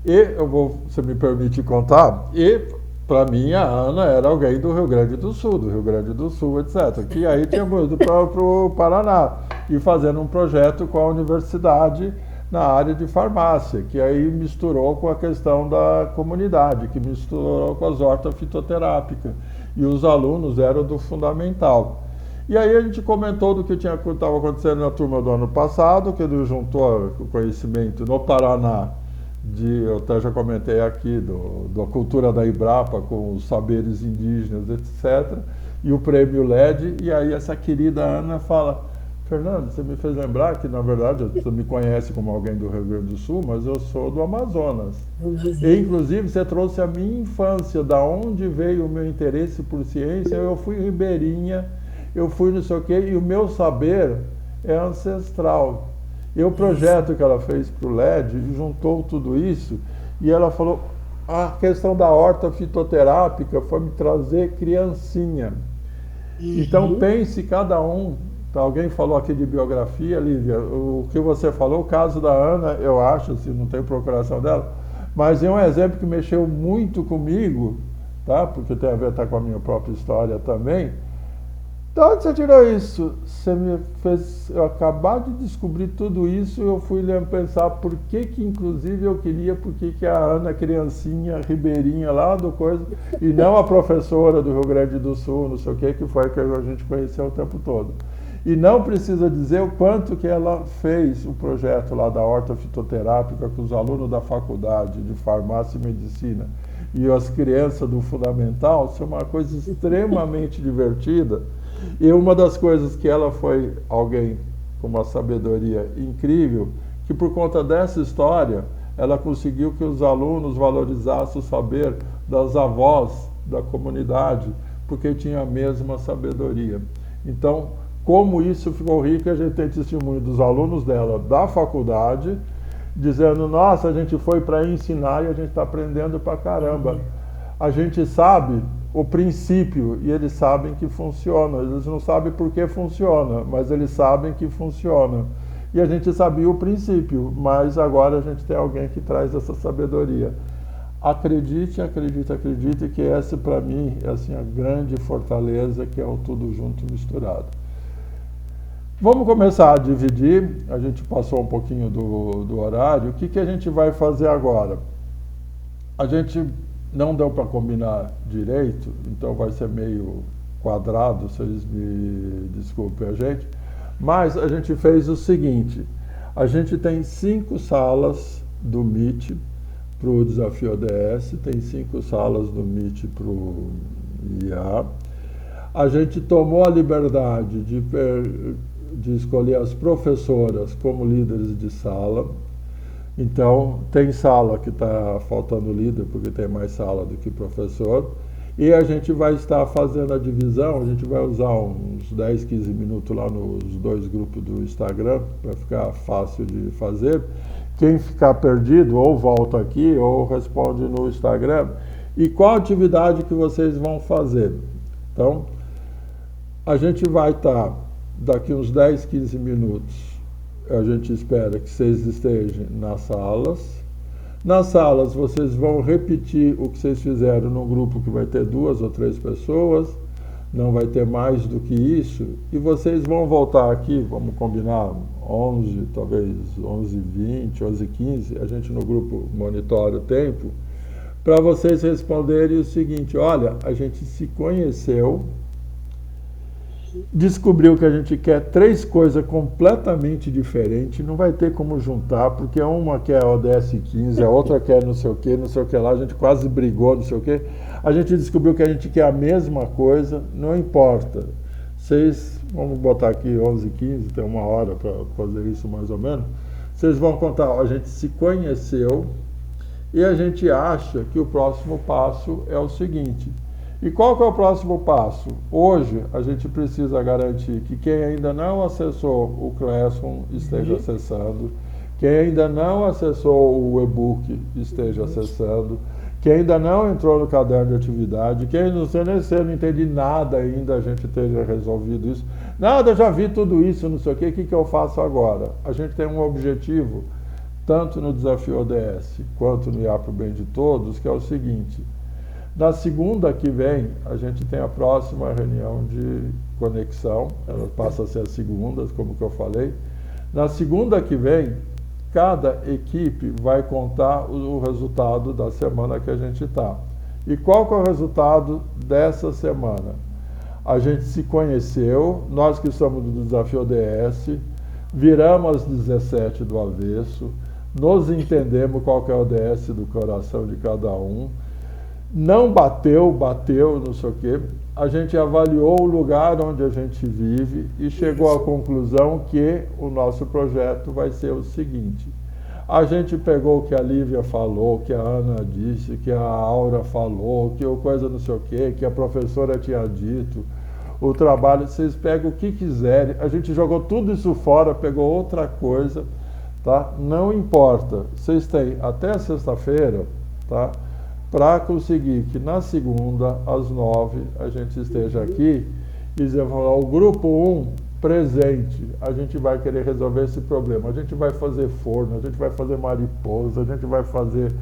E você me permite contar, e para mim, a Ana era alguém do Rio Grande do Sul, etc. Que aí tinha ido para o Paraná e fazendo um projeto com a universidade na área de farmácia, que aí misturou com a questão da comunidade, que misturou com as hortas fitoterápicas. E os alunos eram do fundamental. E aí a gente comentou do que estava acontecendo na turma do ano passado, que ele juntou o conhecimento no Paraná, eu até já comentei aqui, da cultura da Embrapa com os saberes indígenas, etc., e o prêmio LED, e aí essa querida Ana fala: Fernando, você me fez lembrar que, na verdade, você me conhece como alguém do Rio Grande do Sul, mas eu sou do Amazonas. E, inclusive, você trouxe a minha infância, da onde veio o meu interesse por ciência. Eu fui ribeirinha, eu fui não sei o quê, e o meu saber é ancestral. E o projeto que ela fez para o LED juntou tudo isso, e ela falou: a questão da horta fitoterápica foi me trazer criancinha. Então, pense cada um. Alguém falou aqui de biografia, Lívia, o que você falou, o caso da Ana, eu acho, assim, não tenho procuração dela, mas é um exemplo que mexeu muito comigo, tá? Porque tem a ver até com a minha própria história também. De onde você tirou isso? Você me fez eu acabar de descobrir tudo isso, eu fui pensar por que inclusive eu queria, por que a Ana, criancinha, ribeirinha lá do coisa, e não a professora do Rio Grande do Sul, não sei o que foi que a gente conheceu o tempo todo. E não precisa dizer o quanto que ela fez o projeto lá da horta fitoterápica com os alunos da faculdade de farmácia e medicina e as crianças do fundamental. Isso é uma coisa extremamente divertida. E uma das coisas que ela foi alguém com uma sabedoria incrível, que por conta dessa história, ela conseguiu que os alunos valorizassem o saber das avós da comunidade, porque tinha a mesma sabedoria. Então, como isso ficou rico, a gente tem testemunho dos alunos dela da faculdade, dizendo: nossa, a gente foi para ensinar e a gente está aprendendo para caramba. A gente sabe o princípio e eles sabem que funciona. Eles não sabem por que funciona, mas eles sabem que funciona. E a gente sabia o princípio, mas agora a gente tem alguém que traz essa sabedoria. Acredite, acredite, acredite que essa, para mim, é assim, a grande fortaleza, que é o tudo junto misturado. Vamos começar a dividir. A gente passou um pouquinho do horário. O que a gente vai fazer agora? A gente não deu para combinar direito, então vai ser meio quadrado, vocês me desculpem a gente, mas a gente fez o seguinte: a gente tem 5 salas do Meet para o Desafio ODS, tem 5 salas do Meet para o IA. A gente tomou a liberdade de escolher as professoras como líderes de sala. Então, tem sala que está faltando líder, porque tem mais sala do que professor, e a gente vai estar fazendo a divisão. A gente vai usar uns 10, 15 minutos lá nos 2 grupos do Instagram, para ficar fácil de fazer. Quem ficar perdido, ou volta aqui, ou responde no Instagram. E qual atividade que vocês vão fazer? Então, a gente vai estar, daqui uns 10, 15 minutos, a gente espera que vocês estejam nas salas. Nas salas, vocês vão repetir o que vocês fizeram num grupo que vai ter 2 ou 3 pessoas, não vai ter mais do que isso, e vocês vão voltar aqui, vamos combinar, 11, talvez 11h20, 11h15, a gente no grupo monitora o tempo, para vocês responderem o seguinte: olha, a gente se conheceu, descobriu que a gente quer 3 coisas completamente diferentes, não vai ter como juntar, porque uma quer ODS 15, a outra quer não sei o que lá, a gente quase brigou, não sei o que. A gente descobriu que a gente quer a mesma coisa, não importa. Vocês, vamos botar aqui 11h15, tem 1 hora para fazer isso mais ou menos. Vocês vão contar: a gente se conheceu e a gente acha que o próximo passo é o seguinte. E qual que é o próximo passo? Hoje, a gente precisa garantir que quem ainda não acessou o Classroom esteja acessando, quem ainda não acessou o e-book esteja acessando, quem ainda não entrou no caderno de atividade, quem não sei nem se eu não entendi nada ainda, a gente esteja resolvido isso. Nada, eu já vi tudo isso, não sei o que eu faço agora? A gente tem um objetivo, tanto no Desafio ODS quanto no IA para o Bem de Todos, que é o seguinte: Na segunda que vem, a gente tem a próxima reunião de conexão, ela passa a ser as segundas, como que eu falei. Na segunda que vem, cada equipe vai contar o resultado da semana que a gente está. E qual que é o resultado dessa semana? A gente se conheceu, nós que somos do Desafio ODS, viramos as 17 do avesso, nos entendemos qual que é o ODS do coração de cada um, não bateu, não sei o quê, a gente avaliou o lugar onde a gente vive e chegou à conclusão que o nosso projeto vai ser o seguinte: a gente pegou o que a Lívia falou, que a Ana disse, que a Aura falou, que o coisa não sei o quê, que a professora tinha dito, o trabalho, vocês pegam o que quiserem, a gente jogou tudo isso fora, pegou outra coisa, tá? Não importa, vocês têm até sexta-feira, tá? Para conseguir que na segunda, às 9, a gente esteja aqui e dizer, o grupo 1 presente, a gente vai querer resolver esse problema, a gente vai fazer forno, a gente vai fazer mariposa, a gente vai fazer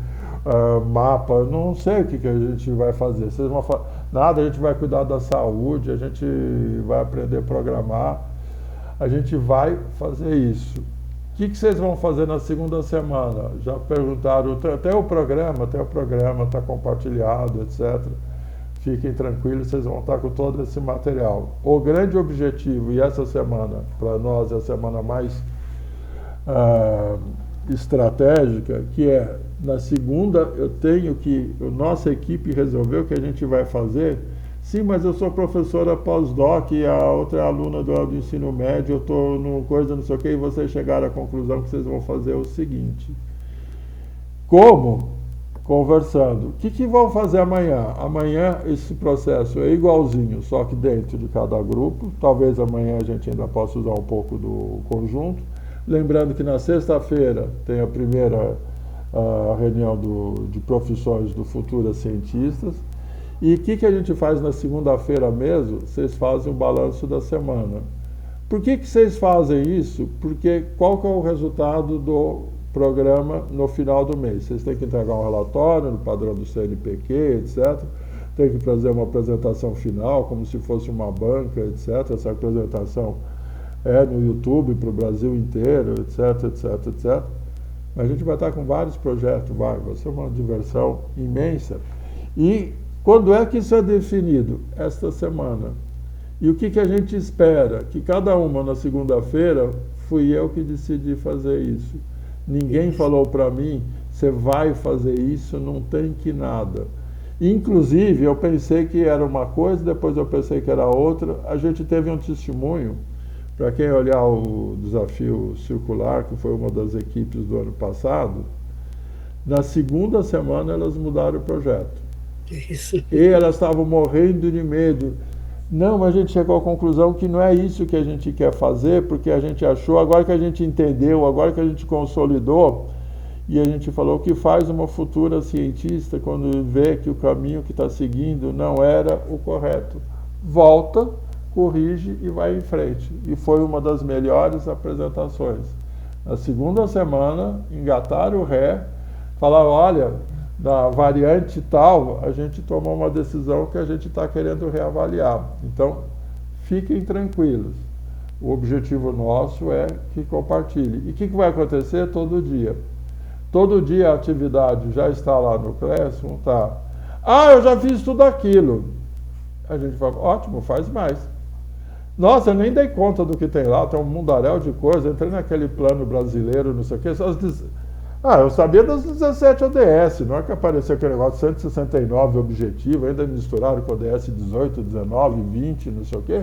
mapa, não sei o que a gente vai fazer, vocês vão nada, a gente vai cuidar da saúde, a gente vai aprender a programar, a gente vai fazer isso. O que vocês vão fazer na segunda semana? Já perguntaram, até o programa está compartilhado, etc. Fiquem tranquilos, vocês vão estar com todo esse material. O grande objetivo, e essa semana, para nós, é a semana mais estratégica, que é, na segunda, eu tenho que, a nossa equipe resolveu o que a gente vai fazer. Sim, mas eu sou professora pós-doc e a outra é aluna do ensino médio, eu estou no coisa não sei o que, e vocês chegaram à conclusão que vocês vão fazer o seguinte. Como? Conversando. O que vão fazer amanhã? Amanhã esse processo é igualzinho, só que dentro de cada grupo. Talvez amanhã a gente ainda possa usar um pouco do conjunto. Lembrando que na sexta-feira tem a primeira reunião de profissões do Futuras Cientistas. E o que a gente faz na segunda-feira mesmo? Vocês fazem um balanço da semana. Por que vocês fazem isso? Porque qual que é o resultado do programa no final do mês? Vocês têm que entregar um relatório no padrão do CNPq, etc. Tem que fazer uma apresentação final, como se fosse uma banca, etc. Essa apresentação é no YouTube para o Brasil inteiro, etc, etc, etc. Mas a gente vai estar com vários projetos, vai ser uma diversão imensa. E quando é que isso é definido? Esta semana. E o que a gente espera? Que cada uma na segunda-feira, fui eu que decidi fazer isso. Ninguém falou para mim, você vai fazer isso, não tem que nada. Inclusive, eu pensei que era uma coisa, depois eu pensei que era outra. A gente teve um testemunho, para quem olhar o Desafio Circular, que foi uma das equipes do ano passado, na segunda semana elas mudaram o projeto. Isso. E elas estavam morrendo de medo. Não, mas a gente chegou à conclusão que não é isso que a gente quer fazer, porque a gente achou, agora que a gente entendeu, agora que a gente consolidou, e a gente falou que faz uma futura cientista quando vê que o caminho que está seguindo não era o correto. Volta, corrige e vai em frente. E foi uma das melhores apresentações. Na segunda semana, engataram o ré, falaram, olha, na variante tal, a gente tomou uma decisão que a gente está querendo reavaliar. Então, fiquem tranquilos. O objetivo nosso é que compartilhe. E o que vai acontecer todo dia? Todo dia a atividade já está lá no Classroom, tá? Ah, eu já fiz tudo aquilo. A gente fala, ótimo, faz mais. Nossa, eu nem dei conta do que tem lá, tem um mundaréu de coisas, entrei naquele plano brasileiro, não sei o quê, eu sabia das 17 ODS, não é que apareceu aquele negócio de 169 objetivos, ainda misturaram com ODS 18, 19, 20, não sei o quê.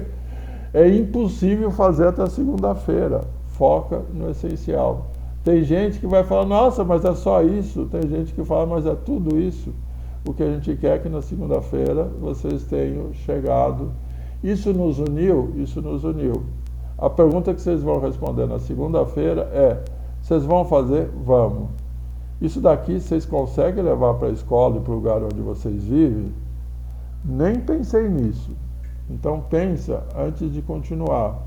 É impossível fazer até segunda-feira. Foca no essencial. Tem gente que vai falar, nossa, mas é só isso. Tem gente que fala, mas é tudo isso. O que a gente quer é que na segunda-feira vocês tenham chegado. Isso nos uniu? Isso nos uniu. A pergunta que vocês vão responder na segunda-feira é, vocês vão fazer? Vamos. Isso daqui vocês conseguem levar para a escola e para o lugar onde vocês vivem? Nem pensei nisso. Então pensa antes de continuar.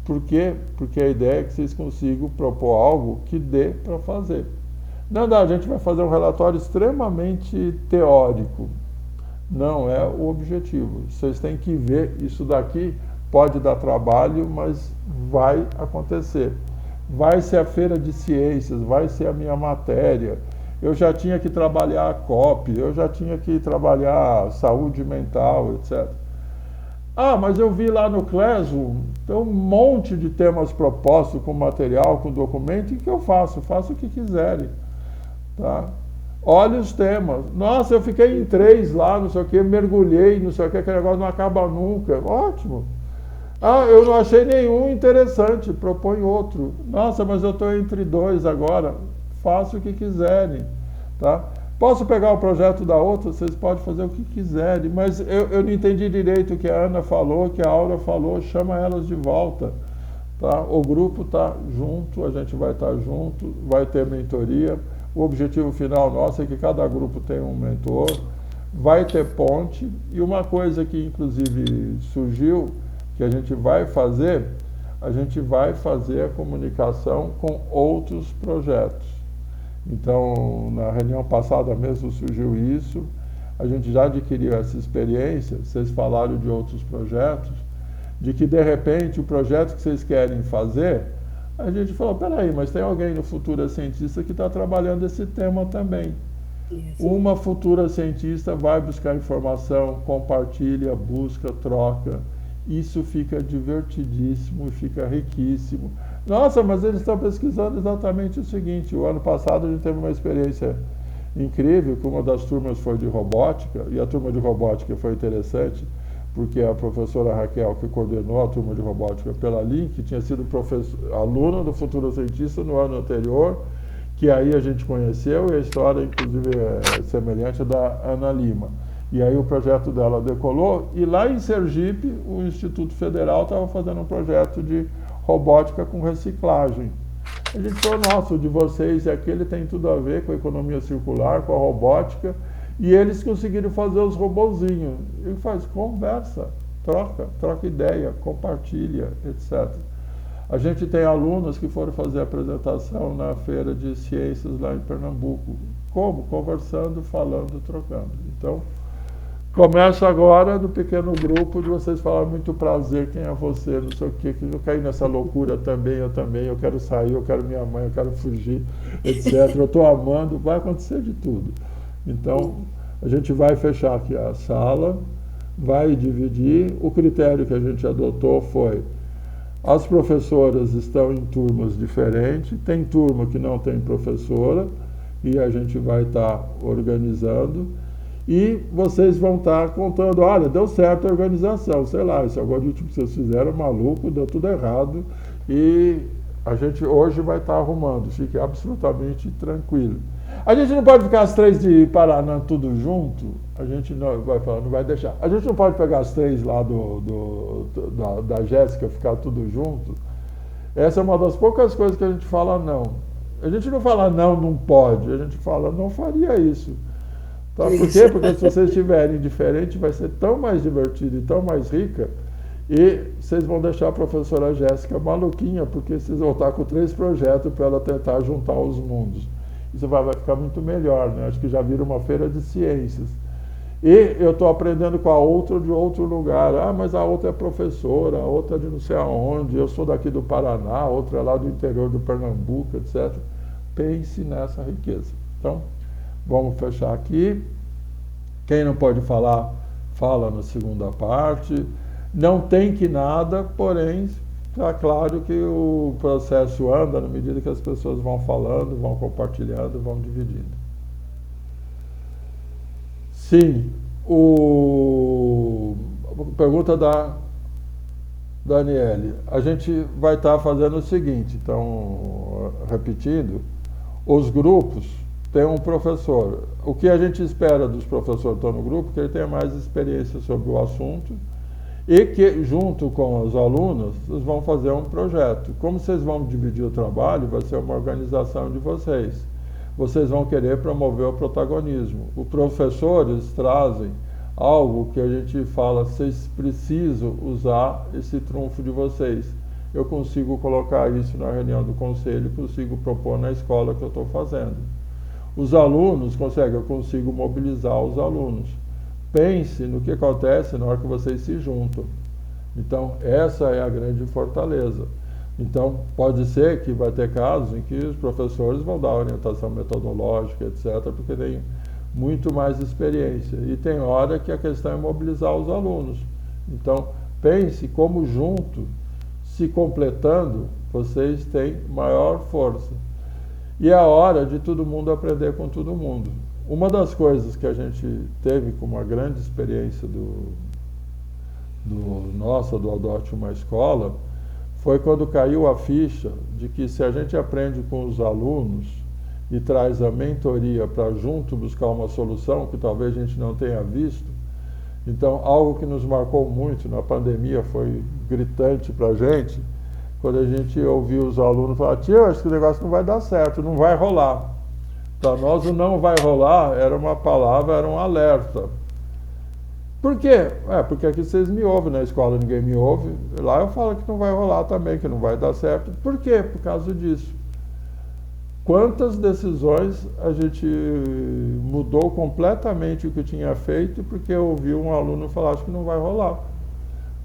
Por quê? Porque a ideia é que vocês consigam propor algo que dê para fazer. Não, a gente vai fazer um relatório extremamente teórico. não é o objetivo. Vocês têm que ver, isso daqui pode dar trabalho, mas vai acontecer. Vai ser a feira de ciências, vai ser a minha matéria. Eu já tinha que trabalhar a COP, eu já tinha que trabalhar saúde mental, etc. Ah, mas eu vi lá no Classroom, tem um monte de temas propostos com material, com documento, e o que eu faço? Faço o que quiserem. Tá? Olha os temas. Nossa, eu fiquei em 3 lá, não sei o que, mergulhei, não sei o que, aquele negócio não acaba nunca. Ótimo. Ah, eu não achei nenhum interessante, propõe outro. Nossa, mas eu estou entre 2 agora. Faça o que quiserem. Tá? Posso pegar o projeto da outra? Vocês podem fazer o que quiserem, mas eu não entendi direito o que a Ana falou, que a Aura falou, chama elas de volta. Tá? O grupo está junto, a gente vai estar junto, vai ter mentoria. O objetivo final nosso é que cada grupo tenha um mentor, vai ter ponte, e uma coisa que inclusive surgiu, que a gente vai fazer a comunicação com outros projetos. Então, na reunião passada mesmo surgiu isso, a gente já adquiriu essa experiência, vocês falaram de outros projetos, de que de repente o projeto que vocês querem fazer, a gente falou, peraí, mas tem alguém no Futura Cientista que está trabalhando esse tema também. Uma futura cientista vai buscar informação, compartilha, busca, troca. Isso fica divertidíssimo, fica riquíssimo. Nossa, mas eles estão pesquisando exatamente o seguinte. O ano passado a gente teve uma experiência incrível, que uma das turmas foi de robótica, e a turma de robótica foi interessante, porque a professora Raquel, que coordenou a turma de robótica pela Link, tinha sido aluna do Futuro Cientista no ano anterior, que aí a gente conheceu, e a história, inclusive, é semelhante à da Ana Lima. E aí o projeto dela decolou, e lá em Sergipe, o Instituto Federal estava fazendo um projeto de robótica com reciclagem. A gente falou, nossa, o de vocês e aquele tem tudo a ver com a economia circular, com a robótica, e eles conseguiram fazer os robozinhos. Ele faz conversa, troca ideia, compartilha, etc. A gente tem alunos que foram fazer apresentação na Feira de Ciências lá em Pernambuco. Como? Conversando, falando, trocando. Então, começa agora no pequeno grupo de vocês falar muito prazer, quem é você, não sei o quê, que não cair nessa loucura também, eu quero sair, eu quero minha mãe, eu quero fugir, etc. Eu estou amando, vai acontecer de tudo. Então, a gente vai fechar aqui a sala, vai dividir. O critério que a gente adotou foi, as professoras estão em turmas diferentes, tem turma que não tem professora, e a gente vai estar organizando, e vocês vão estar contando, olha, deu certo a organização, sei lá, esse algoritmo que vocês fizeram, maluco, deu tudo errado, e a gente hoje vai estar arrumando, fique absolutamente tranquilo. A gente não pode ficar as 3 de Paraná tudo junto, a gente não vai deixar. A gente não pode pegar as 3 lá da Jéssica, ficar tudo junto. Essa é uma das poucas coisas que a gente fala não. A gente não fala não pode, a gente fala não faria isso. Tá? Por quê? Porque se vocês estiverem diferentes, vai ser tão mais divertido e tão mais rica, e vocês vão deixar a professora Jéssica maluquinha, porque vocês vão estar com 3 projetos para ela tentar juntar os mundos. Isso vai ficar muito melhor, né? Acho que já vira uma feira de ciências. E eu estou aprendendo com a outra de outro lugar. Ah, mas a outra é professora, a outra é de não sei aonde, eu sou daqui do Paraná, a outra é lá do interior do Pernambuco, etc. Pense nessa riqueza. Então, vamos fechar aqui. Quem não pode falar, fala na segunda parte. Não tem que nada, porém, está claro que o processo anda na medida que as pessoas vão falando, vão compartilhando, vão dividindo. Sim, pergunta da Daniele. A gente vai estar fazendo o seguinte, então, repetindo, os grupos têm um professor. O que a gente espera dos professores que estão no grupo, que ele tenha mais experiência sobre o assunto, e que, junto com os alunos, vocês vão fazer um projeto. Como vocês vão dividir o trabalho, vai ser uma organização de vocês. Vocês vão querer promover o protagonismo. Os professores trazem algo que a gente fala, vocês precisam usar esse trunfo de vocês. Eu consigo colocar isso na reunião do conselho, consigo propor na escola que eu estou fazendo. Os alunos conseguem, eu consigo mobilizar os alunos. pense no que acontece na hora que vocês se juntam. Então, essa é a grande fortaleza. Então, pode ser que vai ter casos em que os professores vão dar orientação metodológica, etc., porque tem muito mais experiência. E tem hora que a questão é mobilizar os alunos. Então, pense como junto, se completando, vocês têm maior força. E é a hora de todo mundo aprender com todo mundo. Uma das coisas que a gente teve como uma grande experiência do Adote Uma Escola, foi quando caiu a ficha de que se a gente aprende com os alunos e traz a mentoria para junto buscar uma solução que talvez a gente não tenha visto, então algo que nos marcou muito na pandemia foi gritante para a gente, quando a gente ouviu os alunos falar: tio, acho que o negócio não vai dar certo, não vai rolar. Para nós o não vai rolar era uma palavra, era um alerta. Por quê? Porque aqui vocês me ouvem, na escola ninguém me ouve. Lá eu falo que não vai rolar também, que não vai dar certo. Por quê? Por causa disso. Quantas decisões a gente mudou completamente o que tinha feito porque ouviu um aluno falar: acho que não vai rolar.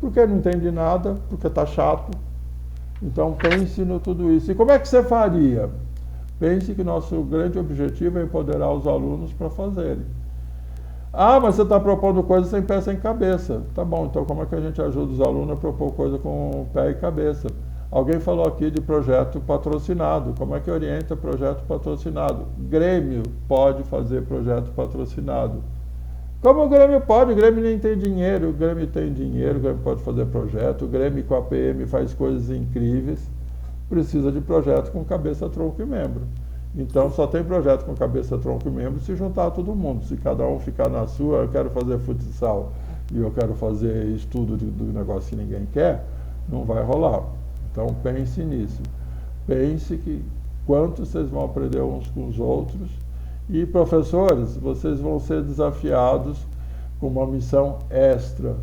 Porque não entende nada, porque está chato. Então pense no tudo isso. E como é que você faria? Pense que nosso grande objetivo é empoderar os alunos para fazerem. Ah, mas você está propondo coisa sem pé sem cabeça. Tá bom, então como é que a gente ajuda os alunos a propor coisa com pé e cabeça? Alguém falou aqui de projeto patrocinado. Como é que orienta projeto patrocinado? Grêmio pode fazer projeto patrocinado. Como o Grêmio pode? O Grêmio nem tem dinheiro. O Grêmio tem dinheiro, o Grêmio pode fazer projeto. O Grêmio com a PM faz coisas incríveis. Precisa de projeto com cabeça, tronco e membro. Então, só tem projeto com cabeça, tronco e membro se juntar todo mundo. Se cada um ficar na sua, eu quero fazer futsal e eu quero fazer estudo do negócio que ninguém quer, não vai rolar. Então, pense nisso. Pense que quanto vocês vão aprender uns com os outros. E, professores, vocês vão ser desafiados com uma missão extra.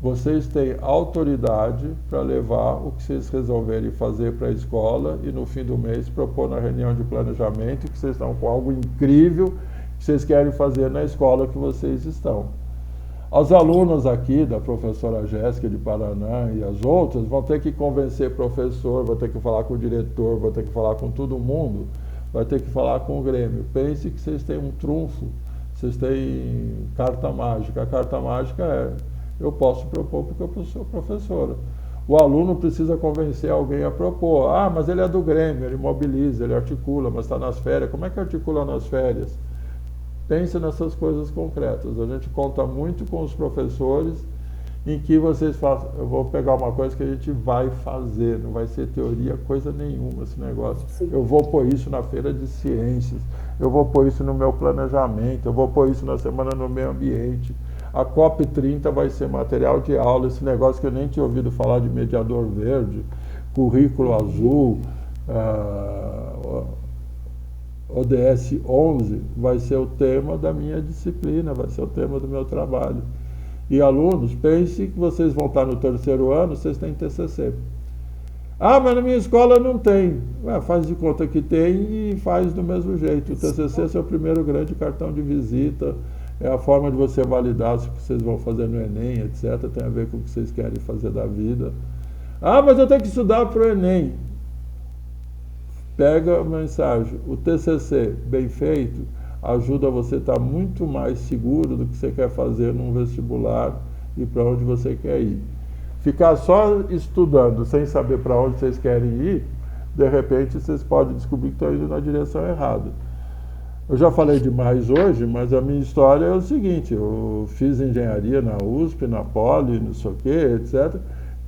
Vocês têm autoridade para levar o que vocês resolverem fazer para a escola e no fim do mês propor na reunião de planejamento que vocês estão com algo incrível que vocês querem fazer na escola que vocês estão. As alunas aqui, da professora Jéssica de Paraná e as outras, vão ter que convencer professor, vão ter que falar com o diretor, vão ter que falar com todo mundo, vai ter que falar com o Grêmio. Pense que vocês têm um trunfo, vocês têm carta mágica. A carta mágica é: eu posso propor porque eu sou professora. O aluno precisa convencer alguém a propor. Ah, mas ele é do Grêmio, ele mobiliza, ele articula, mas está nas férias. Como é que articula nas férias? Pense nessas coisas concretas. A gente conta muito com os professores em que vocês façam. Eu vou pegar uma coisa que a gente vai fazer, não vai ser teoria, coisa nenhuma esse negócio. Eu vou pôr isso na feira de ciências, eu vou pôr isso no meu planejamento, eu vou pôr isso na semana no meio ambiente. A COP30 vai ser material de aula, esse negócio que eu nem tinha ouvido falar de mediador verde, currículo azul, ODS 11, vai ser o tema da minha disciplina, vai ser o tema do meu trabalho. E alunos, pense que vocês vão estar no terceiro ano, vocês têm TCC. Ah, mas na minha escola não tem. Faz de conta que tem e faz do mesmo jeito. O TCC é seu primeiro grande cartão de visita, é a forma de você validar o que vocês vão fazer no Enem, etc. Tem a ver com o que vocês querem fazer da vida. Ah, mas eu tenho que estudar para o Enem. Pega a mensagem. O TCC bem feito ajuda você a estar muito mais seguro do que você quer fazer num vestibular e para onde você quer ir. Ficar só estudando sem saber para onde vocês querem ir, de repente vocês podem descobrir que estão indo na direção errada. Eu já falei demais hoje, mas a minha história é o seguinte: eu fiz engenharia na USP, na Poli, não sei o quê, etc.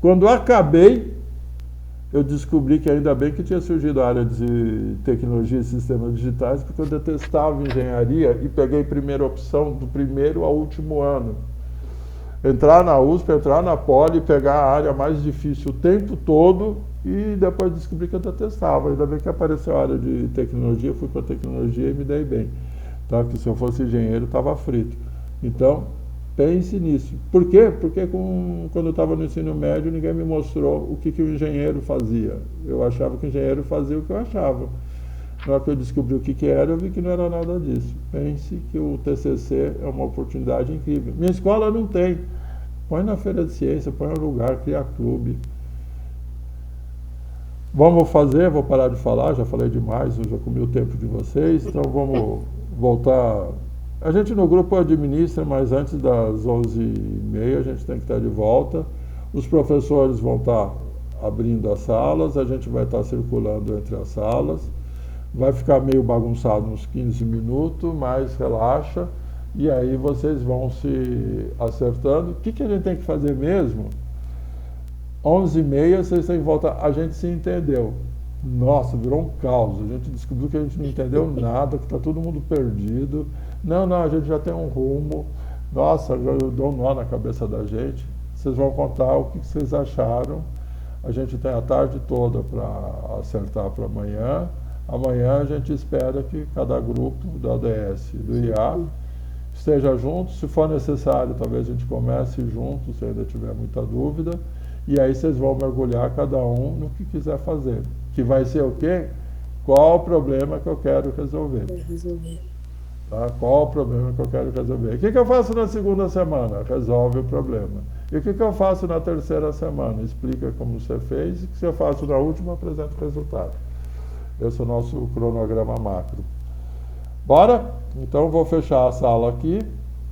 Quando acabei, eu descobri que ainda bem que tinha surgido a área de tecnologia e sistemas digitais, porque eu detestava engenharia e peguei primeira opção do primeiro ao último ano. Entrar na USP, entrar na Poli, pegar a área mais difícil o tempo todo e depois descobri que eu detestava. Ainda bem que apareceu a área de tecnologia, fui para tecnologia e me dei bem. Tá? Que se eu fosse engenheiro, estava frito. Então, pense nisso. Por quê? Porque quando eu estava no ensino médio, ninguém me mostrou o que o engenheiro fazia. Eu achava que o engenheiro fazia o que eu achava. Na hora que eu descobri o que era, eu vi que não era nada disso. Pense que o TCC é uma oportunidade incrível. Minha escola não tem. Põe na feira de ciência, põe no lugar, cria clube. Vamos fazer, vou parar de falar, já falei demais, eu já comi o tempo de vocês, então vamos voltar. A gente no grupo administra, mas antes das 11h30 a gente tem que estar de volta. Os professores vão estar abrindo as salas, a gente vai estar circulando entre as salas. Vai ficar meio bagunçado uns 15 minutos, mas relaxa. E aí vocês vão se acertando. O que a gente tem que fazer mesmo? 11h30 vocês têm que voltar. A gente se entendeu. Nossa, virou um caos. A gente descobriu que a gente não entendeu nada, que está todo mundo perdido. Não, a gente já tem um rumo. Nossa, já deu um nó na cabeça da gente. Vocês vão contar o que vocês acharam. A gente tem a tarde toda para acertar para amanhã. Amanhã a gente espera que cada grupo da ADS e do IA esteja junto. Se for necessário, talvez a gente comece junto, se ainda tiver muita dúvida. E aí vocês vão mergulhar cada um no que quiser fazer. Que vai ser o quê? Qual o problema que eu quero resolver? Tá? Qual o problema que eu quero resolver? O que eu faço na segunda semana? Resolve o problema. E o que eu faço na terceira semana? Explica como você fez. E o que eu faço na última? Apresenta o resultado. Esse é o nosso cronograma macro. Bora? Então vou fechar a sala aqui.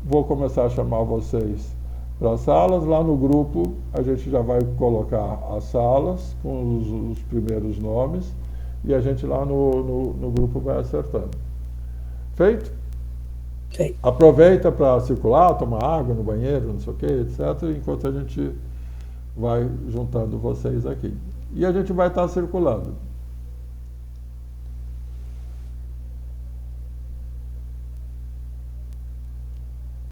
Vou começar a chamar vocês para as salas. Lá no grupo a gente já vai colocar as salas com os primeiros nomes. E a gente lá no grupo vai acertando. Feito? Feito. Aproveita para circular, tomar água no banheiro, não sei o que, etc. Enquanto a gente vai juntando vocês aqui. E a gente vai estar circulando.